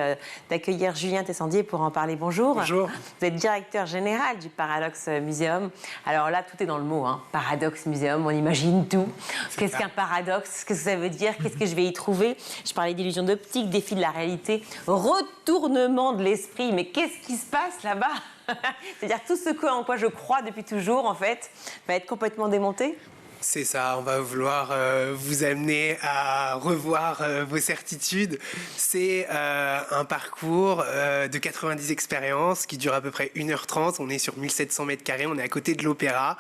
d'accueillir Julien Tessandier pour en parler. Bonjour.
Bonjour.
Vous êtes directeur général du Paradox Museum. Alors là, tout est dans le mot, hein. Paradox Museum, on imagine tout. Qu'est-ce qu'un paradoxe? Qu'est-ce que ça veut dire? Qu'est-ce que je vais y trouver? Je parlais d'illusion d'optique, défi de la réalité, retournement de l'esprit. Mais qu'est-ce qui se passe là-bas? C'est-à-dire tout ce en quoi je crois depuis toujours, en fait, va être complètement démonté?
C'est ça, on va vouloir vous amener à revoir vos certitudes. C'est un parcours de 90 expériences qui dure à peu près 1h30. On est sur 1700 mètres carrés, on est à côté de l'Opéra.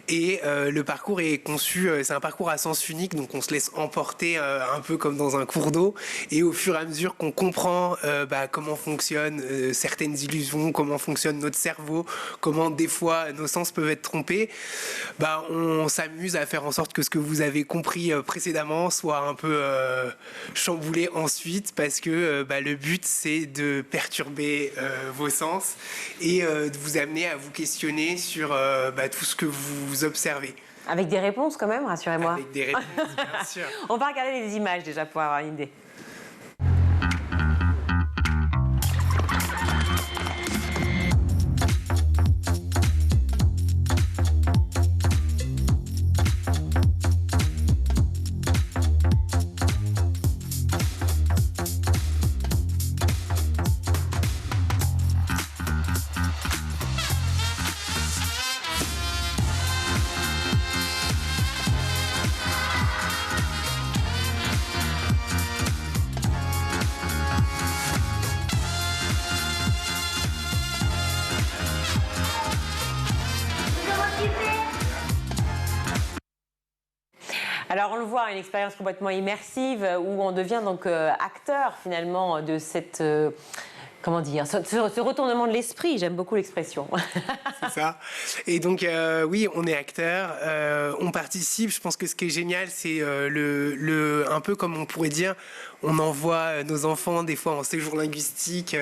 Et le parcours est conçu, c'est un parcours à sens unique, donc on se laisse emporter un peu comme dans un cours d'eau. Et au fur et à mesure qu'on comprend comment fonctionnent certaines illusions, comment fonctionne notre cerveau, comment des fois nos sens peuvent être trompés, on s'amuse à faire en sorte que ce que vous avez compris précédemment soit un peu chamboulé ensuite, parce que le but c'est de perturber vos sens et de vous amener à vous questionner sur tout ce que vous observez.
Avec des réponses quand même, rassurez-moi.
Avec des réponses, bien sûr.
On va regarder les images déjà pour avoir une idée. Alors on le voit, une expérience complètement immersive où on devient donc acteur finalement de cette... comment dire, ce retournement de l'esprit, j'aime beaucoup l'expression.
C'est ça. Et donc, oui, on est acteur, on participe. Je pense que ce qui est génial, c'est un peu comme on pourrait dire, on envoie nos enfants des fois en séjour linguistique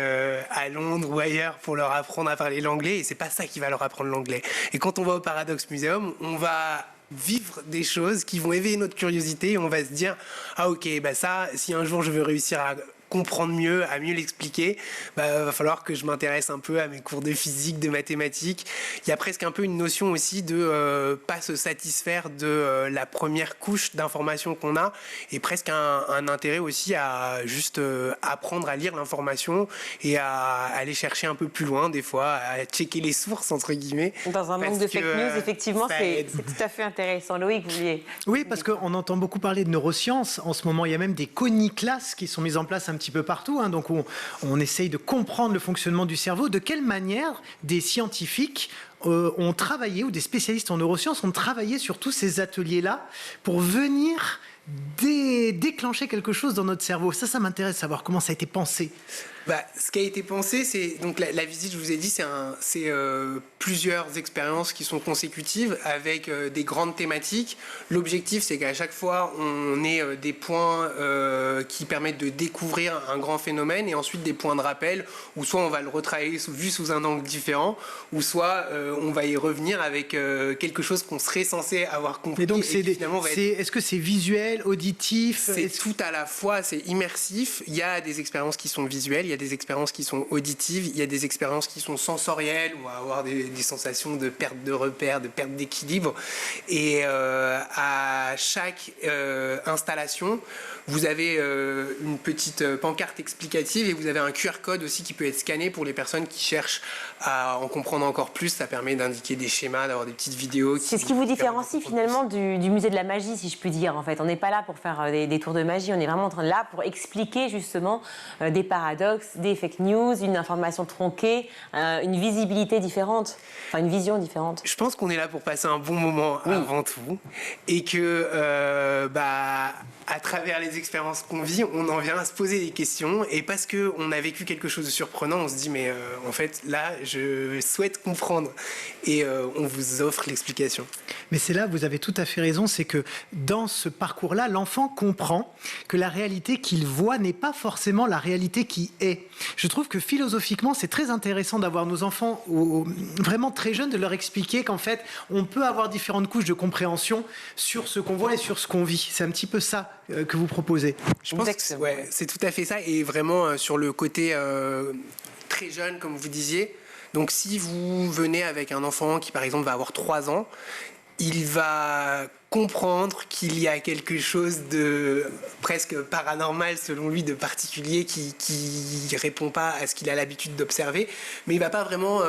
à Londres ou ailleurs pour leur apprendre à parler l'anglais. Et c'est pas ça qui va leur apprendre l'anglais. Et quand on va au Paradox Museum, on va vivre des choses qui vont éveiller notre curiosité et on va se dire, ah ok, bah ça, si un jour je veux réussir à comprendre mieux, à mieux l'expliquer, va falloir que je m'intéresse un peu à mes cours de physique, de mathématiques. Il y a presque un peu une notion aussi de pas se satisfaire de la première couche d'information qu'on a, et presque un intérêt aussi à juste apprendre à lire l'information et à aller chercher un peu plus loin des fois, à checker les sources entre guillemets.
Dans un monde de fake news, effectivement, c'est tout à fait intéressant. Loïc, vous vouliez...
Oui, parce qu'on entend beaucoup parler de neurosciences. En ce moment, il y a même des cogniclasses qui sont mises en place un petit peu partout, hein, donc on essaye de comprendre le fonctionnement du cerveau. De quelle manière des scientifiques ont travaillé, ou des spécialistes en neurosciences ont travaillé sur tous ces ateliers-là pour venir déclencher quelque chose dans notre cerveau? Ça m'intéresse de savoir comment ça a été pensé.
Ce qui a été pensé, c'est donc la visite, je vous ai dit, c'est plusieurs expériences qui sont consécutives avec des grandes thématiques. L'objectif, c'est qu'à chaque fois, on ait des points qui permettent de découvrir un grand phénomène et ensuite des points de rappel où soit on va le retravailler vu sous un angle différent, ou soit on va y revenir avec quelque chose qu'on serait censé avoir compris.
Et donc, est-ce que c'est visuel, auditif?
C'est tout à la fois, c'est immersif. Il y a des expériences qui sont visuelles, il y a des expériences qui sont auditives, il y a des expériences qui sont sensorielles, où on va avoir des sensations de perte de repères, de perte d'équilibre. Et à chaque installation, vous avez une petite pancarte explicative et vous avez un QR code aussi qui peut être scanné pour les personnes qui cherchent à en comprendre encore plus. Ça permet d'indiquer des schémas, d'avoir des petites vidéos.
C'est ce qui vous différencie finalement du musée de la magie, si je puis dire. En fait, on n'est pas là pour faire des tours de magie, on est vraiment là pour expliquer justement des paradoxes, des fake news, une information tronquée, une visibilité différente, enfin une vision différente.
Je pense qu'on est là pour passer un bon moment avant tout, et que à travers les expériences qu'on vit, on en vient à se poser des questions, et parce qu'on a vécu quelque chose de surprenant, on se dit mais en fait là je souhaite comprendre, et on vous offre l'explication.
Mais c'est là, vous avez tout à fait raison, c'est que dans ce parcours-là, l'enfant comprend que la réalité qu'il voit n'est pas forcément la réalité qui est. Je trouve que philosophiquement, c'est très intéressant d'avoir nos enfants vraiment très jeunes, de leur expliquer qu'en fait, on peut avoir différentes couches de compréhension sur ce qu'on voit et sur ce qu'on vit. C'est un petit peu ça que vous proposez.
Je pense que c'est tout à fait ça, et vraiment sur le côté très jeune, comme vous disiez. Donc si vous venez avec un enfant qui par exemple va avoir 3 ans, il va comprendre qu'il y a quelque chose de presque paranormal selon lui, de particulier, qui répond pas à ce qu'il a l'habitude d'observer, mais il va pas vraiment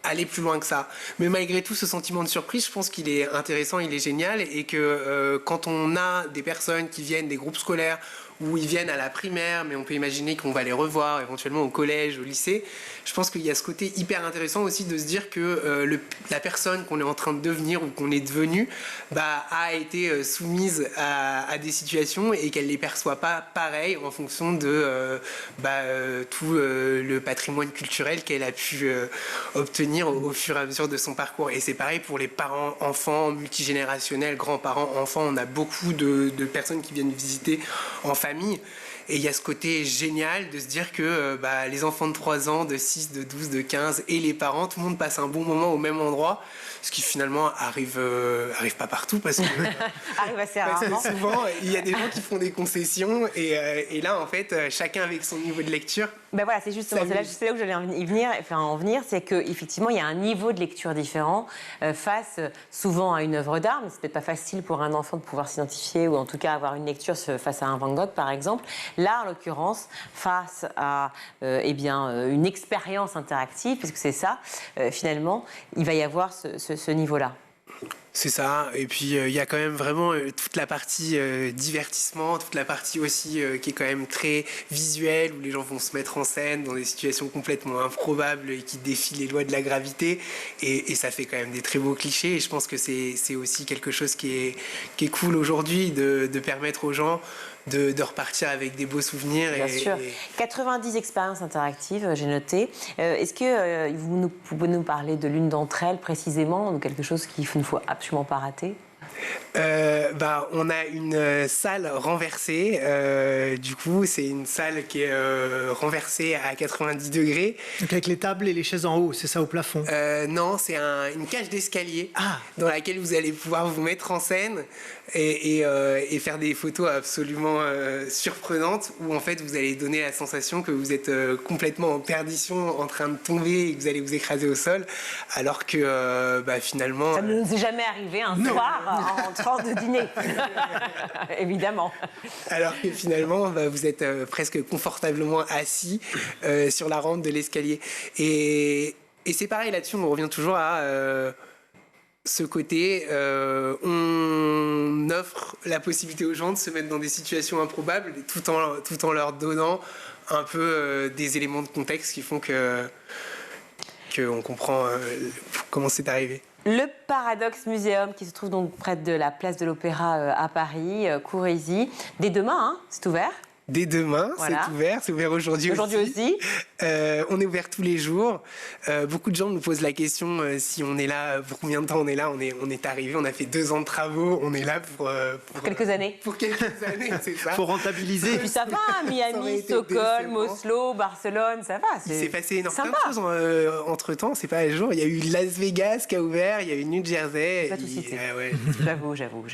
aller plus loin que ça. Mais malgré tout, ce sentiment de surprise, je pense qu'il est intéressant, il est génial, et que quand on a des personnes qui viennent des groupes scolaires, où ils viennent à la primaire, mais on peut imaginer qu'on va les revoir éventuellement au collège, au lycée. Je pense qu'il y a ce côté hyper intéressant aussi de se dire que la personne qu'on est en train de devenir ou qu'on est devenu a été soumise à des situations et qu'elle ne les perçoit pas pareil en fonction de tout le patrimoine culturel qu'elle a pu obtenir au fur et à mesure de son parcours. Et c'est pareil pour les parents, enfants, multigénérationnels, grands-parents, enfants. On a beaucoup de personnes qui viennent visiter en famille, et il y a ce côté génial de se dire que les enfants de 3 ans, de 6, de 12, de 15 et les parents, tout le monde passe un bon moment au même endroit, ce qui finalement arrive pas partout, parce que
arrive assez rarement.
Souvent il y a des gens qui font des concessions, et là en fait chacun avec son niveau de lecture.
Voilà, c'est justement c'est là où j'allais en venir, c'est qu'effectivement il y a un niveau de lecture différent face souvent à une œuvre d'art, mais c'est peut-être pas facile pour un enfant de pouvoir s'identifier, ou en tout cas avoir une lecture face à un Van Gogh par exemple. Là en l'occurrence face à une expérience interactive, puisque c'est ça finalement, il va y avoir ce niveau-là.
C'est ça, et puis il y a quand même vraiment toute la partie divertissement, toute la partie aussi qui est quand même très visuelle, où les gens vont se mettre en scène dans des situations complètement improbables et qui défient les lois de la gravité, et ça fait quand même des très beaux clichés, et je pense que c'est aussi quelque chose qui est cool aujourd'hui, de permettre aux gens de repartir avec des beaux souvenirs.
Bien sûr. 90 expériences interactives, j'ai noté. Est-ce que vous pouvez nous parler de l'une d'entre elles précisément, ou quelque chose qu'il ne faut absolument pas rater?
On a une salle renversée. Du coup, c'est une salle qui est renversée à 90 degrés.
Donc avec les tables et les chaises en haut, c'est ça, au plafond?
Non, c'est une cage d'escalier dans laquelle vous allez pouvoir vous mettre en scène et faire des photos absolument surprenantes, où en fait vous allez donner la sensation que vous êtes complètement en perdition, en train de tomber et que vous allez vous écraser au sol, alors que finalement...
Ça ne nous est jamais arrivé un soir en train de dîner. Évidemment.
Alors que finalement, vous êtes presque confortablement assis sur la rampe de l'escalier. Et c'est pareil là-dessus, on revient toujours à ce côté, on offre la possibilité aux gens de se mettre dans des situations improbables, tout en leur donnant un peu des éléments de contexte qui font qu'on comprend comment c'est arrivé.
Le Paradox Museum, qui se trouve donc près de la place de l'Opéra à Paris, Courrézy. Dès demain, hein, c'est ouvert.
Dès demain, voilà. C'est ouvert aujourd'hui aussi. On est ouvert tous les jours. Beaucoup de gens nous posent la question si on est là, pour combien de temps on est là. On est arrivé, on a fait 2 ans de travaux, on est là pour
quelques années.
Pour quelques années, c'est ça.
Faut rentabiliser.
Et puis ça va, Miami, Stockholm, Oslo, Barcelone, ça va.
Il s'est passé énormément de choses entre-temps, c'est pas un jour. Il y a eu Las Vegas qui a ouvert, il y a eu New Jersey.
Pas tout citer. J'avoue.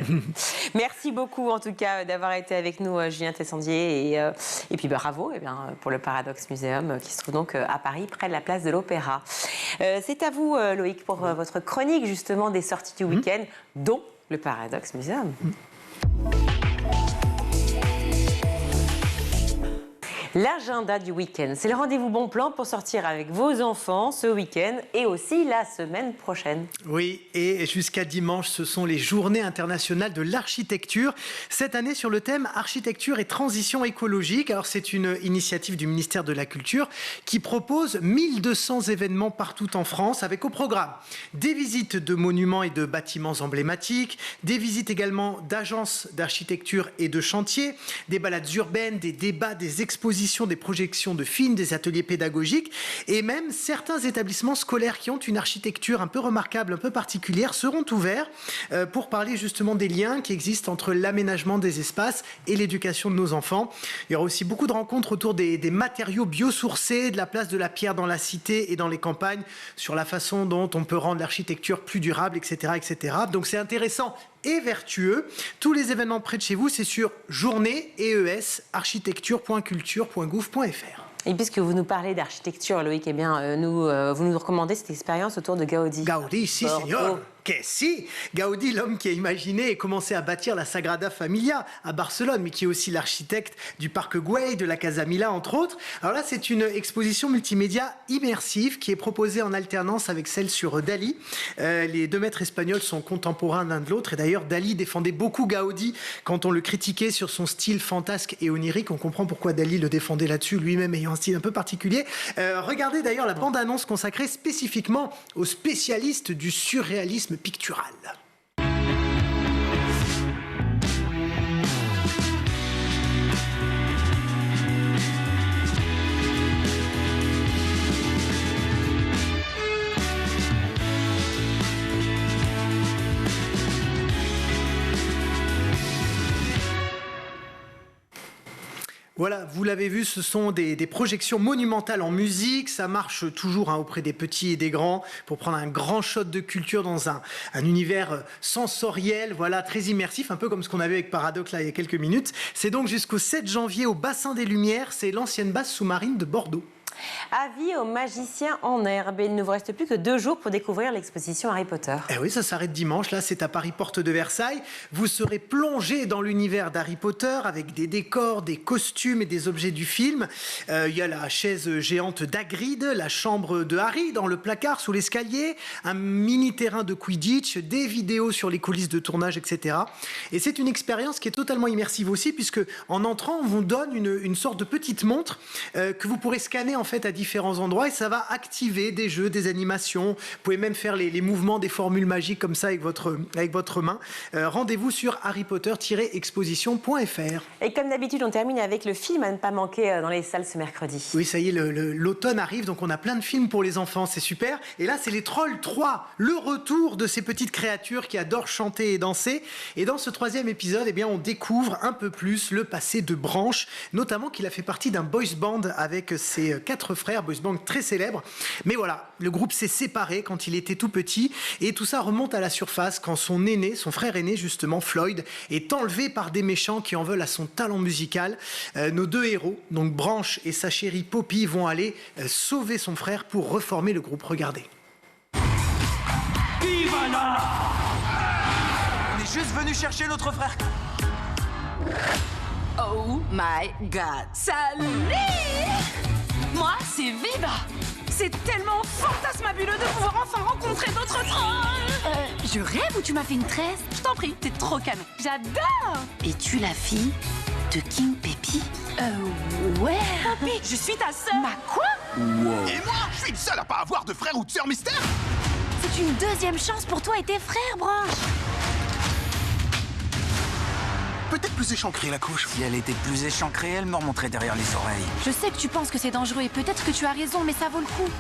Merci beaucoup en tout cas d'avoir été avec nous, Julien Tessandier. Et puis bravo pour le Paradox Museum qui se trouve donc à Paris, près de la place de l'Opéra. C'est à vous, Loïc, pour votre chronique justement des sorties du week-end, dont le Paradox Museum. L'agenda du week-end, c'est le rendez-vous bon plan pour sortir avec vos enfants ce week-end et aussi la semaine prochaine.
Oui, et jusqu'à dimanche, ce sont les Journées internationales de l'architecture. Cette année, sur le thème architecture et transition écologique. Alors, c'est une initiative du ministère de la Culture qui propose 1200 événements partout en France, avec au programme des visites de monuments et de bâtiments emblématiques, des visites également d'agences d'architecture et de chantiers, des balades urbaines, des débats, des expositions, des projections de films, des ateliers pédagogiques, et même certains établissements scolaires qui ont une architecture un peu remarquable, un peu particulière, seront ouverts pour parler justement des liens qui existent entre l'aménagement des espaces et l'éducation de nos enfants. Il y aura aussi beaucoup de rencontres autour des matériaux biosourcés, de la place de la pierre dans la cité et dans les campagnes, sur la façon dont on peut rendre l'architecture plus durable, etc., etc. Donc c'est intéressant et vertueux. Tous les événements près de chez vous, c'est sur journée EES architecture.culture.gouv.fr.
Et puisque vous nous parlez d'architecture, Loïc, vous nous recommandez cette expérience autour de Gaudi.
Gaudi, si, signor. Que si, Gaudi, l'homme qui a imaginé et commencé à bâtir la Sagrada Familia à Barcelone, mais qui est aussi l'architecte du Parc Güell, de la Casa Milà, entre autres. Alors là, c'est une exposition multimédia immersive qui est proposée en alternance avec celle sur Dali. Les 2 maîtres espagnols sont contemporains l'un de l'autre. Et d'ailleurs, Dali défendait beaucoup Gaudi quand on le critiquait sur son style fantasque et onirique. On comprend pourquoi Dali le défendait là-dessus, lui-même ayant un style un peu particulier. Regardez d'ailleurs la bande-annonce consacrée spécifiquement aux spécialistes du surréalisme pictural. Voilà, vous l'avez vu, ce sont des projections monumentales en musique. Ça marche toujours auprès des petits et des grands pour prendre un grand shot de culture dans un univers sensoriel, voilà, très immersif, un peu comme ce qu'on a vu avec Paradox là il y a quelques minutes. C'est donc jusqu'au 7 janvier au Bassin des Lumières, c'est l'ancienne base sous-marine de Bordeaux.
Avis aux magiciens en herbe. Il ne vous reste plus que 2 jours pour découvrir l'exposition Harry Potter.
Eh oui, ça s'arrête dimanche. Là, c'est à Paris, porte de Versailles. Vous serez plongé dans l'univers d'Harry Potter avec des décors, des costumes et des objets du film. Il y a la chaise géante d'Hagrid, la chambre de Harry dans le placard sous l'escalier, un mini terrain de Quidditch, des vidéos sur les coulisses de tournage, etc. Et c'est une expérience qui est totalement immersive aussi, puisque en entrant, on vous donne une sorte de petite montre que vous pourrez scanner en fait à différents endroits, et ça va activer des jeux, des animations. Vous pouvez même faire les mouvements des formules magiques comme ça avec votre main. Rendez-vous sur harrypotter-exposition.fr.
Et comme d'habitude, on termine avec le film à ne pas manquer dans les salles ce mercredi.
Oui, ça y est, l'automne arrive, donc on a plein de films pour les enfants, c'est super. Et là, c'est les Trolls 3, le retour de ces petites créatures qui adorent chanter et danser. Et dans ce 3e épisode, eh bien, on découvre un peu plus le passé de Branch, notamment qu'il a fait partie d'un boys band avec ses 4 frères, boys band très célèbre. Mais voilà, le groupe s'est séparé quand il était tout petit, et tout ça remonte à la surface quand son frère aîné justement, Floyd, est enlevé par des méchants qui en veulent à son talent musical. Nos 2 héros, donc Branch et sa chérie Poppy, vont aller sauver son frère pour reformer le groupe. Regardez.
Ivana! On est juste venu chercher notre frère.
Oh my god. Salut! Moi, c'est Viva. C'est tellement fantasmabuleux de pouvoir enfin rencontrer d'autres trolls. Je rêve ou tu m'as fait une tresse? Je t'en prie, t'es trop canon. J'adore.
Es-tu la fille de King Peppy?
Ouais. Poppy, je suis ta sœur. Ma quoi?
Wow. Et moi, je suis le seul à pas avoir de frère ou de sœur mystère.
C'est une 2e chance pour toi et tes frères, Branch.
Peut-être plus échancrée la couche. Si elle était plus échancrée, elle me remonterait derrière les oreilles.
Je sais que tu penses que c'est dangereux et peut-être que tu as raison, mais ça vaut le coup.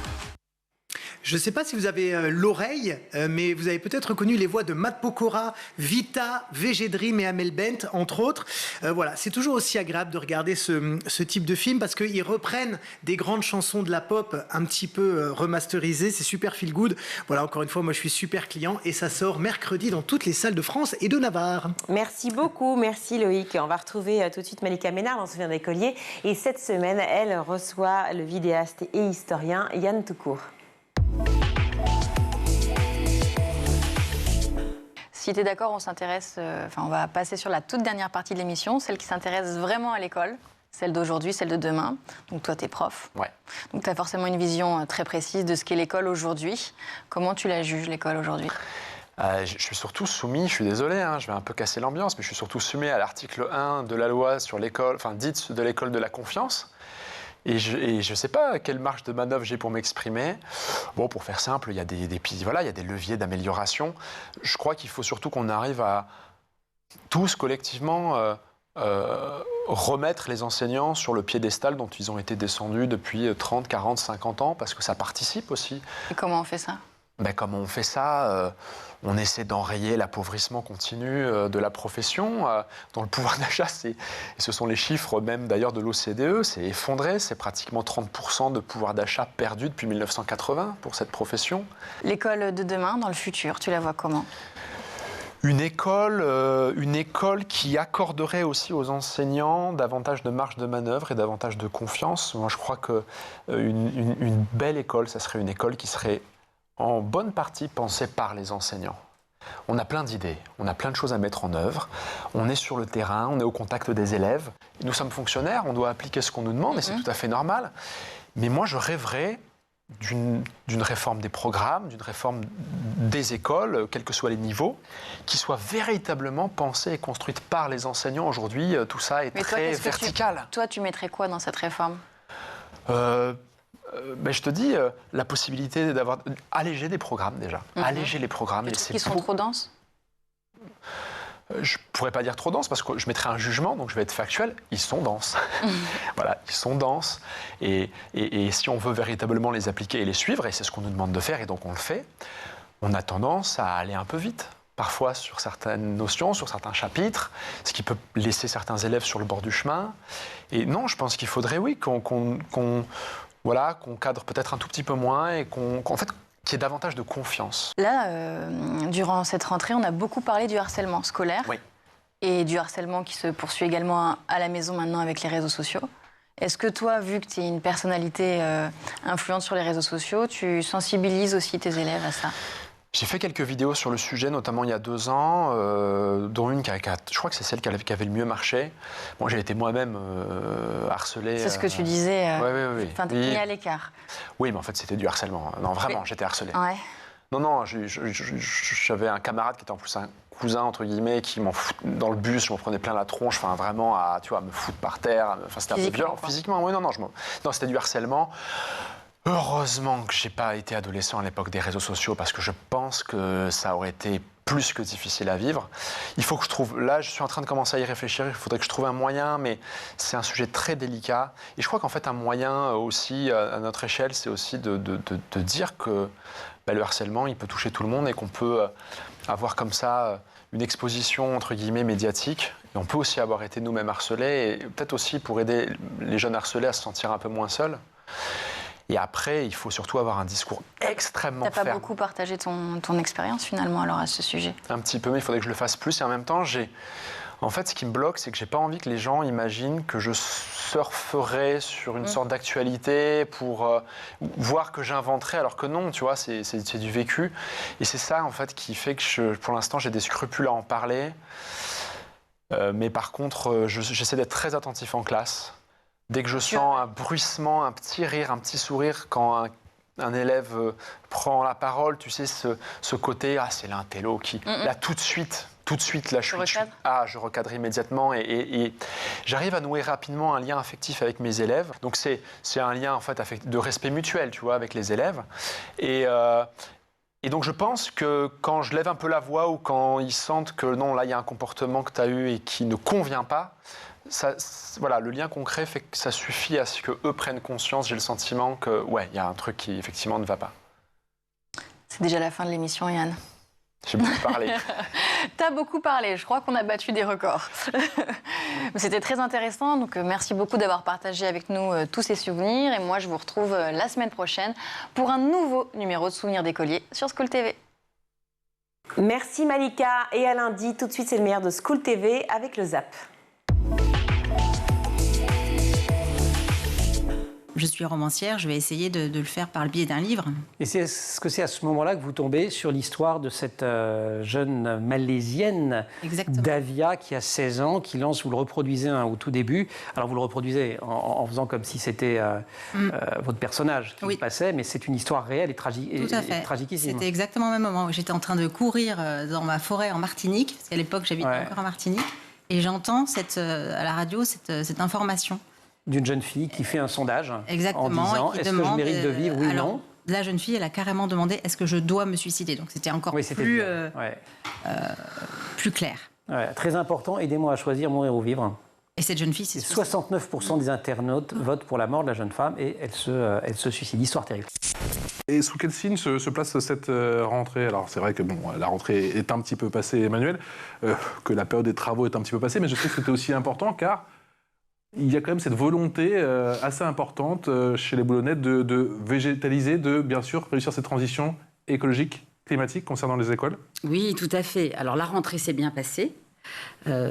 Je ne sais pas si vous avez l'oreille, mais vous avez peut-être reconnu les voix de Matt Pokora, Vita, VG Dream et Amel Bent, entre autres. Voilà, c'est toujours aussi agréable de regarder ce type de film parce qu'ils reprennent des grandes chansons de la pop un petit peu remasterisées. C'est super feel good. Voilà, encore une fois, moi je suis super client et ça sort mercredi dans toutes les salles de France et de Navarre.
Merci beaucoup, merci Loïc. On va retrouver tout de suite Malika Ménard dans Souvenir d'écolier. Et cette semaine, elle reçoit le vidéaste et historien Yann Toucourt.
Si tu es d'accord, on va passer sur la toute dernière partie de l'émission, celle qui s'intéresse vraiment à l'école, celle d'aujourd'hui, celle de demain. Donc toi, tu es prof.
Ouais.
Donc tu as forcément une vision très précise de ce qu'est l'école aujourd'hui. Comment tu la juges, l'école aujourd'hui?
Je suis surtout soumis, je suis désolé, je vais un peu casser l'ambiance, mais je suis surtout soumis à l'article 1 de la loi sur l'école, dite de l'école de la confiance. Et je ne sais pas quelle marge de manœuvre j'ai pour m'exprimer. Bon, pour faire simple, il y a des leviers d'amélioration. Je crois qu'il faut surtout qu'on arrive à tous collectivement remettre les enseignants sur le piédestal dont ils ont été descendus depuis 30, 40, 50 ans, parce que ça participe aussi.
Et comment on fait ça?
Comment on fait ça? On essaie d'enrayer l'appauvrissement continu de la profession, dont le pouvoir d'achat, et ce sont les chiffres même d'ailleurs de l'OCDE, c'est effondré, c'est pratiquement 30% de pouvoir d'achat perdu depuis 1980 pour cette profession.
L'école de demain, dans le futur, tu la vois comment?
Une école qui accorderait aussi aux enseignants davantage de marge de manœuvre et davantage de confiance. Moi, je crois qu'une belle école, ça serait une école qui serait en bonne partie pensée par les enseignants. On a plein d'idées, on a plein de choses à mettre en œuvre, on est sur le terrain, on est au contact des élèves. Nous sommes fonctionnaires, on doit appliquer ce qu'on nous demande et c'est tout à fait normal. Mais moi, je rêverais d'une réforme des programmes, d'une réforme des écoles, quels que soient les niveaux, qui soit véritablement pensée et construite par les enseignants. Aujourd'hui, tout ça est très vertical.
Toi, tu mettrais quoi dans cette réforme?
Je te dis, la possibilité d'alléger des programmes déjà. Alléger les programmes.
Les trucs qui sont trop denses?
Je ne pourrais pas dire trop denses parce que je mettrais un jugement, donc je vais être factuel. Ils sont denses. Voilà, ils sont denses. Et si on veut véritablement les appliquer et les suivre, et c'est ce qu'on nous demande de faire, et donc on le fait, on a tendance à aller un peu vite. Parfois sur certaines notions, sur certains chapitres, ce qui peut laisser certains élèves sur le bord du chemin. Et non, je pense qu'il faudrait, oui, qu'on cadre peut-être un tout petit peu moins et qu'il y ait davantage de confiance.
Là, durant cette rentrée, on a beaucoup parlé du harcèlement scolaire.
Oui.
Et du harcèlement qui se poursuit également à la maison maintenant avec les réseaux sociaux. Est-ce que toi, vu que tu es une personnalité influente sur les réseaux sociaux, tu sensibilises aussi tes élèves à ça?
J'ai fait quelques vidéos sur le sujet, notamment il y a 2 ans, dont une je crois que c'est celle qui avait le mieux marché. Moi, j'ai été moi-même harcelé.
C'est ce que tu disais.
Oui.
Enfin, t'es mis à l'écart.
Oui, mais en fait, c'était du harcèlement. Non, vraiment, j'étais harcelé.
Ouais.
Non, j'avais un camarade qui était en plus un cousin, entre guillemets, qui m'en fout dans le bus, je m'en prenais plein la tronche, enfin vraiment à me foutre par terre. Enfin, c'était un peu violent. Physiquement, oui, non, c'était du harcèlement. Heureusement que j'ai pas été adolescent à l'époque des réseaux sociaux parce que je pense que ça aurait été plus que difficile à vivre. Il faut que je trouve... Là, je suis en train de commencer à y réfléchir. Il faudrait que je trouve un moyen, mais c'est un sujet très délicat. Et je crois qu'en fait, un moyen aussi, à notre échelle, c'est aussi de dire que le harcèlement, il peut toucher tout le monde et qu'on peut avoir comme ça une exposition, entre guillemets, médiatique. Et on peut aussi avoir été nous-mêmes harcelés et peut-être aussi pour aider les jeunes harcelés à se sentir un peu moins seuls. Et après, il faut surtout avoir un discours extrêmement ferme.
T'as pas beaucoup partagé ton expérience finalement alors à ce sujet? Un
petit peu, mais il faudrait que je le fasse plus. Et en même temps, en fait, ce qui me bloque, c'est que j'ai pas envie que les gens imaginent que je surferai sur une sorte d'actualité pour voir que j'inventerai, alors que non, tu vois, c'est du vécu. Et c'est ça, en fait, qui fait que pour l'instant, j'ai des scrupules à en parler. Mais par contre, j'essaie d'être très attentif en classe. Dès que je sens un bruissement, un petit rire, un petit sourire, quand un élève prend la parole, tu sais, ce côté, c'est l'intello qui... Là, tout de suite, là, je recadre immédiatement et j'arrive à nouer rapidement un lien affectif avec mes élèves. Donc, c'est un lien, en fait, de respect mutuel, tu vois, avec les élèves. Et donc, je pense que quand je lève un peu la voix ou quand ils sentent que non, là, il y a un comportement que tu as eu et qui ne convient pas, voilà, le lien concret fait que ça suffit à ce qu'eux prennent conscience. J'ai le sentiment que, il y a un truc qui, effectivement, ne va pas.
C'est déjà la fin de l'émission, Yann.
J'ai beaucoup parlé.
T'as beaucoup parlé. Je crois qu'on a battu des records. C'était très intéressant. Donc, merci beaucoup d'avoir partagé avec nous tous ces souvenirs. Et moi, je vous retrouve la semaine prochaine pour un nouveau numéro de Souvenirs d'écoliers sur School TV.
Merci Malika. Et à lundi, tout de suite, c'est le meilleur de School TV avec le Zap.
Je suis romancière, je vais essayer de le faire par le biais d'un livre.
Et est-ce que c'est à ce moment-là que vous tombez sur l'histoire de cette jeune Malaisienne, Davia, qui a 16 ans, qui lance, vous le reproduisez au tout début. Alors vous le reproduisez en faisant comme si c'était votre personnage qui passait, mais c'est une histoire réelle et tragiquissime.
C'était exactement au même moment où j'étais en train de courir dans ma forêt en Martinique, parce qu'à l'époque j'habitais encore en Martinique, et j'entends à la radio cette information.
D'une jeune fille qui fait un sondage
en
disant est-ce que je mérite de vivre, oui ou non.
La jeune fille, elle a carrément demandé est-ce que je dois me suicider. Donc c'était encore plus clair.
Très important, aidez-moi à choisir mourir ou vivre.
Et cette jeune fille, c'est
69% des internautes votent pour la mort de la jeune femme et elle se suicide. Histoire terrible.
Et sous quel signe se place cette rentrée? Alors c'est vrai que la rentrée est un petit peu passée, Emmanuel, que la période des travaux est un petit peu passée, mais je sais que c'était aussi important car il y a quand même cette volonté assez importante chez les Boulonnais de végétaliser, de bien sûr réussir cette transition écologique, climatique concernant les écoles.
Oui, tout à fait. Alors la rentrée s'est bien passée.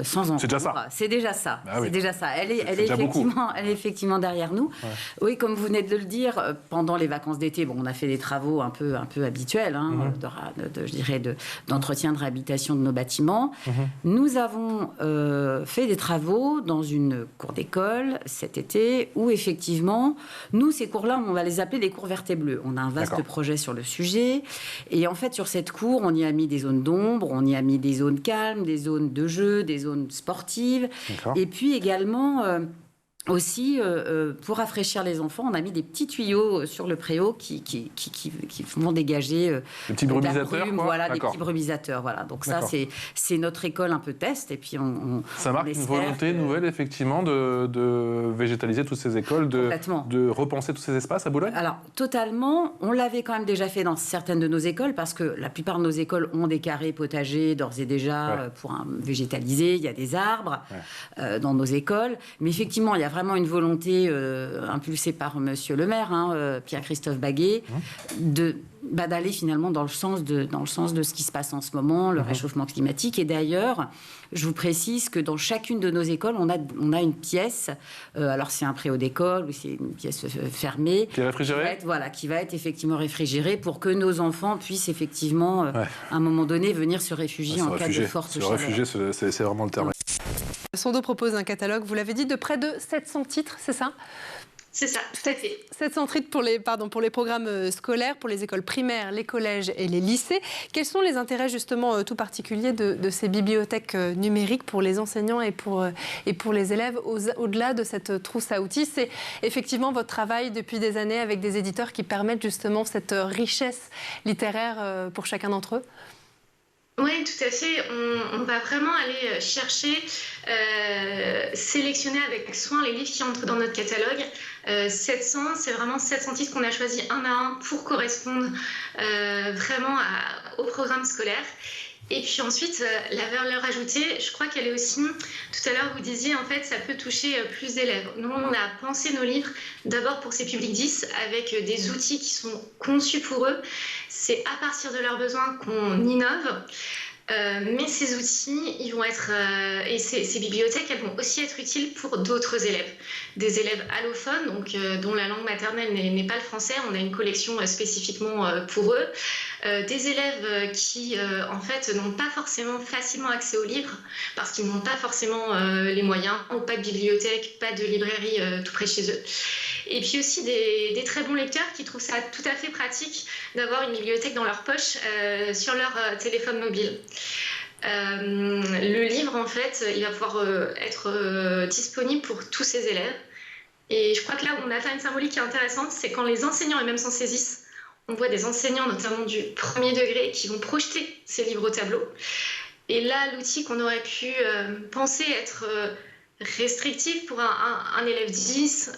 Sans encombre.
C'est déjà ça.
C'est déjà ça.
Bah oui.
C'est déjà ça. Elle est effectivement derrière nous. Ouais. Oui, comme vous venez de le dire, pendant les vacances d'été, on a fait des travaux un peu habituels, je dirais, d'entretien de réhabilitation de nos bâtiments. Nous avons fait des travaux dans une cour d'école cet été où effectivement, nous, ces cours-là, on va les appeler des cours vertes et bleues. On a un vaste projet sur le sujet. Et en fait, sur cette cour, on y a mis des zones d'ombre, on y a mis des zones calmes, des zones de jeu, des zones sportives. Et puis également, aussi, pour rafraîchir les enfants, on a mis des petits tuyaux sur le préau qui vont dégager
des petits brumisateurs,
des petits brumisateurs. Voilà. Donc ça, c'est notre école un peu test. Et puis
ça marque une volonté nouvelle, effectivement, de végétaliser toutes ces écoles, de repenser tous ces espaces à Boulogne.
Alors, totalement. On l'avait quand même déjà fait dans certaines de nos écoles, parce que la plupart de nos écoles ont des carrés potagers, d'ores et déjà, pour végétaliser. Il y a des arbres dans nos écoles. Mais effectivement, il y a vraiment vraiment une volonté impulsée par Monsieur le maire, Pierre-Christophe Baguet, d'aller finalement dans le sens de ce qui se passe en ce moment, le réchauffement climatique. Et d'ailleurs, je vous précise que dans chacune de nos écoles, on a une pièce, alors c'est un préau d'école ou c'est une pièce fermée.
Qui est réfrigérée ?
Qui va être effectivement réfrigérée pour que nos enfants puissent effectivement, à un moment donné, venir se réfugier en cas de forte chaleur.
Se réfugier, c'est vraiment le terme.
Sando propose un catalogue, vous l'avez dit, de près de 700 titres, c'est ça ?
C'est ça, tout à fait.
700 titres pour les programmes scolaires, pour les écoles primaires, les collèges et les lycées. Quels sont les intérêts justement tout particuliers de ces bibliothèques numériques pour les enseignants et pour les élèves au-delà de cette trousse à outils? C'est effectivement votre travail depuis des années avec des éditeurs qui permettent justement cette richesse littéraire pour chacun d'entre eux?
Oui, tout à fait. On va vraiment aller chercher, sélectionner avec soin les livres qui entrent dans notre catalogue. 700, c'est vraiment 700 titres qu'on a choisis un à un pour correspondre vraiment au programme scolaire. Et puis ensuite, la valeur ajoutée, je crois qu'elle est aussi, tout à l'heure vous disiez, en fait, ça peut toucher plus d'élèves. Nous, on a pensé nos livres d'abord pour ces publics 10 avec des outils qui sont conçus pour eux. C'est à partir de leurs besoins qu'on innove. Mais ces outils, ils vont être, et ces bibliothèques, elles vont aussi être utiles pour d'autres élèves. Des élèves allophones, donc, dont la langue maternelle n'est pas le français, on a une collection spécifiquement pour eux. Des élèves qui, en fait, n'ont pas forcément facilement accès aux livres, parce qu'ils n'ont pas forcément les moyens, ou pas de bibliothèque, pas de librairie tout près de chez eux. Et puis aussi des très bons lecteurs qui trouvent ça tout à fait pratique d'avoir une bibliothèque dans leur poche sur leur téléphone mobile. Le livre, en fait, il va pouvoir être disponible pour tous ces élèves. Et je crois que là où on atteint une symbolique qui est intéressante, c'est quand les enseignants eux-mêmes s'en saisissent. On voit des enseignants, notamment du premier degré, qui vont projeter ces livres au tableau. Et là, l'outil qu'on aurait pu penser être restrictif pour un élève 10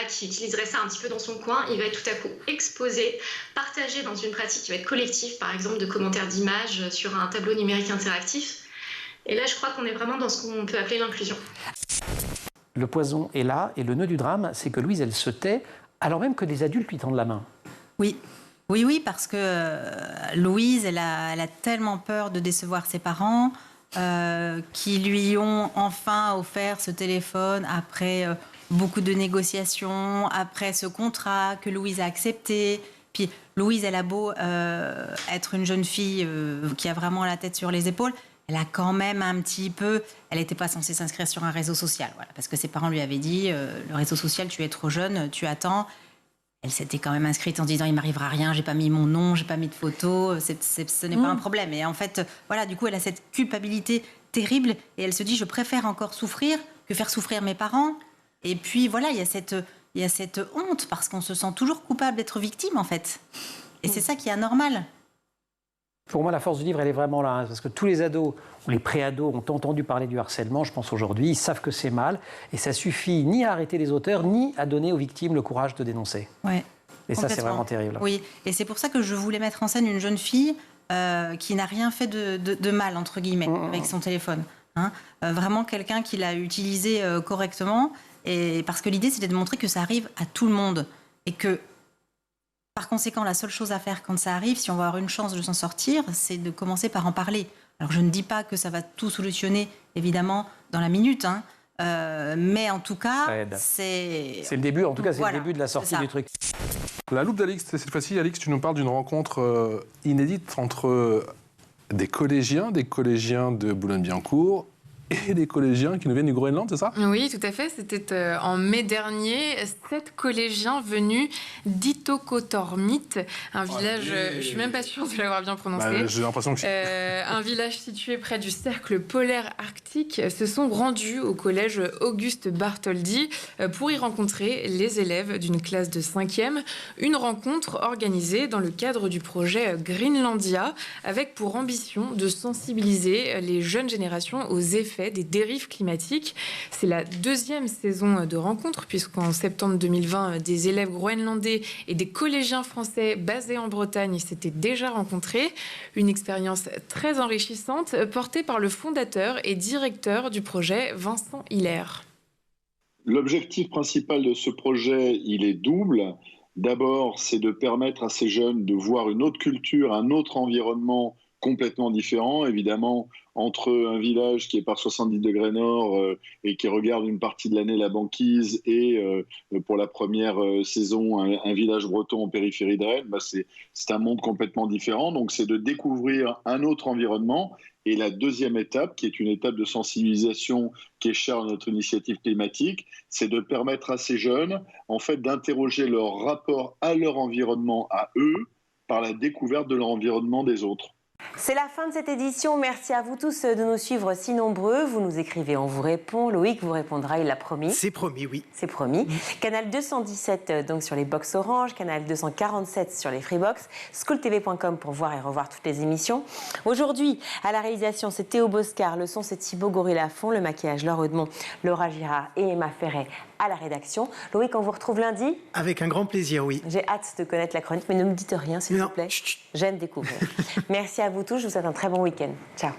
qui liserait ça un petit peu dans son coin, il va être tout à coup exposé, partagé dans une pratique qui va être collective, par exemple de commentaires d'images sur un tableau numérique interactif. Et là, je crois qu'on est vraiment dans ce qu'on peut appeler l'inclusion.
Le poison est là, et le nœud du drame, c'est que Louise, elle se tait, alors même que des adultes lui tendent la main.
Oui, parce que Louise, elle a tellement peur de décevoir ses parents, qui lui ont enfin offert ce téléphone après beaucoup de négociations, après ce contrat que Louise a accepté. Puis Louise, elle a beau être une jeune fille qui a vraiment la tête sur les épaules, elle a quand même un petit peu... Elle n'était pas censée s'inscrire sur un réseau social, parce que ses parents lui avaient dit le réseau social, tu es trop jeune, tu attends. Elle s'était quand même inscrite en disant il m'arrivera rien, j'ai pas mis mon nom, j'ai pas mis de photo, ce n'est pas un problème. Et en fait, du coup, elle a cette culpabilité terrible et elle se dit je préfère encore souffrir que faire souffrir mes parents. Et puis voilà, il y a cette honte parce qu'on se sent toujours coupable d'être victime en fait. Et c'est ça qui est anormal.
Pour moi, la force du livre, elle est vraiment là, parce que tous les ados ou les pré-ados ont entendu parler du harcèlement, je pense aujourd'hui, ils savent que c'est mal, et ça suffit ni à arrêter les auteurs, ni à donner aux victimes le courage de dénoncer.
Ouais,
et ça, c'est vraiment terrible.
Oui, et c'est pour ça que je voulais mettre en scène une jeune fille qui n'a rien fait de mal, entre guillemets, avec son téléphone. Vraiment quelqu'un qui l'a utilisé correctement, et parce que l'idée, c'était de montrer que ça arrive à tout le monde, et que par conséquent, la seule chose à faire quand ça arrive, si on va avoir une chance de s'en sortir, c'est de commencer par en parler. Alors, je ne dis pas que ça va tout solutionner, évidemment, dans la minute, mais en tout cas, c'est
le début, en tout cas, c'est le début de la sortie du truc.
La loupe d'Alix, cette fois-ci, Alix, tu nous parles d'une rencontre inédite entre des collégiens de Boulogne-Billancourt et des collégiens qui nous viennent du Groenland, c'est ça?
Oui, tout à fait. C'était en mai dernier. 7 collégiens venus d'Itokotormit, un village, je ne suis même pas sûre de l'avoir bien prononcé.
J'ai l'impression que
un village situé près du cercle polaire arctique, se sont rendus au collège Auguste Bartholdi pour y rencontrer les élèves d'une classe de 5e. Une rencontre organisée dans le cadre du projet Greenlandia, avec pour ambition de sensibiliser les jeunes générations aux effets des dérives climatiques. C'est la 2e saison de rencontre, puisqu'en septembre 2020, des élèves groenlandais et des collégiens français basés en Bretagne s'étaient déjà rencontrés. Une expérience très enrichissante, portée par le fondateur et directeur du projet, Vincent Hilaire.
L'objectif principal de ce projet, il est double. D'abord, c'est de permettre à ces jeunes de voir une autre culture, un autre environnement complètement différent. Évidemment, entre un village qui est par 70 degrés nord et qui regarde une partie de l'année la banquise et pour la première saison un village breton en périphérie de Rennes, c'est un monde complètement différent. Donc c'est de découvrir un autre environnement. Et la deuxième étape, qui est une étape de sensibilisation qui est chère à notre initiative climatique, c'est de permettre à ces jeunes en fait, d'interroger leur rapport à leur environnement, à eux, par la découverte de leur environnement des autres.
C'est la fin de cette édition. Merci à vous tous de nous suivre si nombreux. Vous nous écrivez, on vous répond. Loïc vous répondra, il l'a promis.
C'est promis, oui.
C'est promis. Canal 217 donc sur les box Orange, canal 247 sur les Freebox, schooltv.com pour voir et revoir toutes les émissions. Aujourd'hui, à la réalisation, c'est Théo Boscar, le son c'est Thibaut Gorille-Lafont, le maquillage Laure Eudemont, Laura Girard et Emma Ferret à la rédaction. Loïc, on vous retrouve lundi.
Avec un grand plaisir, oui.
J'ai hâte de connaître la chronique, mais ne me dites rien s'il vous plaît. J'aime découvrir. Merci à vous tous, je vous souhaite un très bon week-end. Ciao.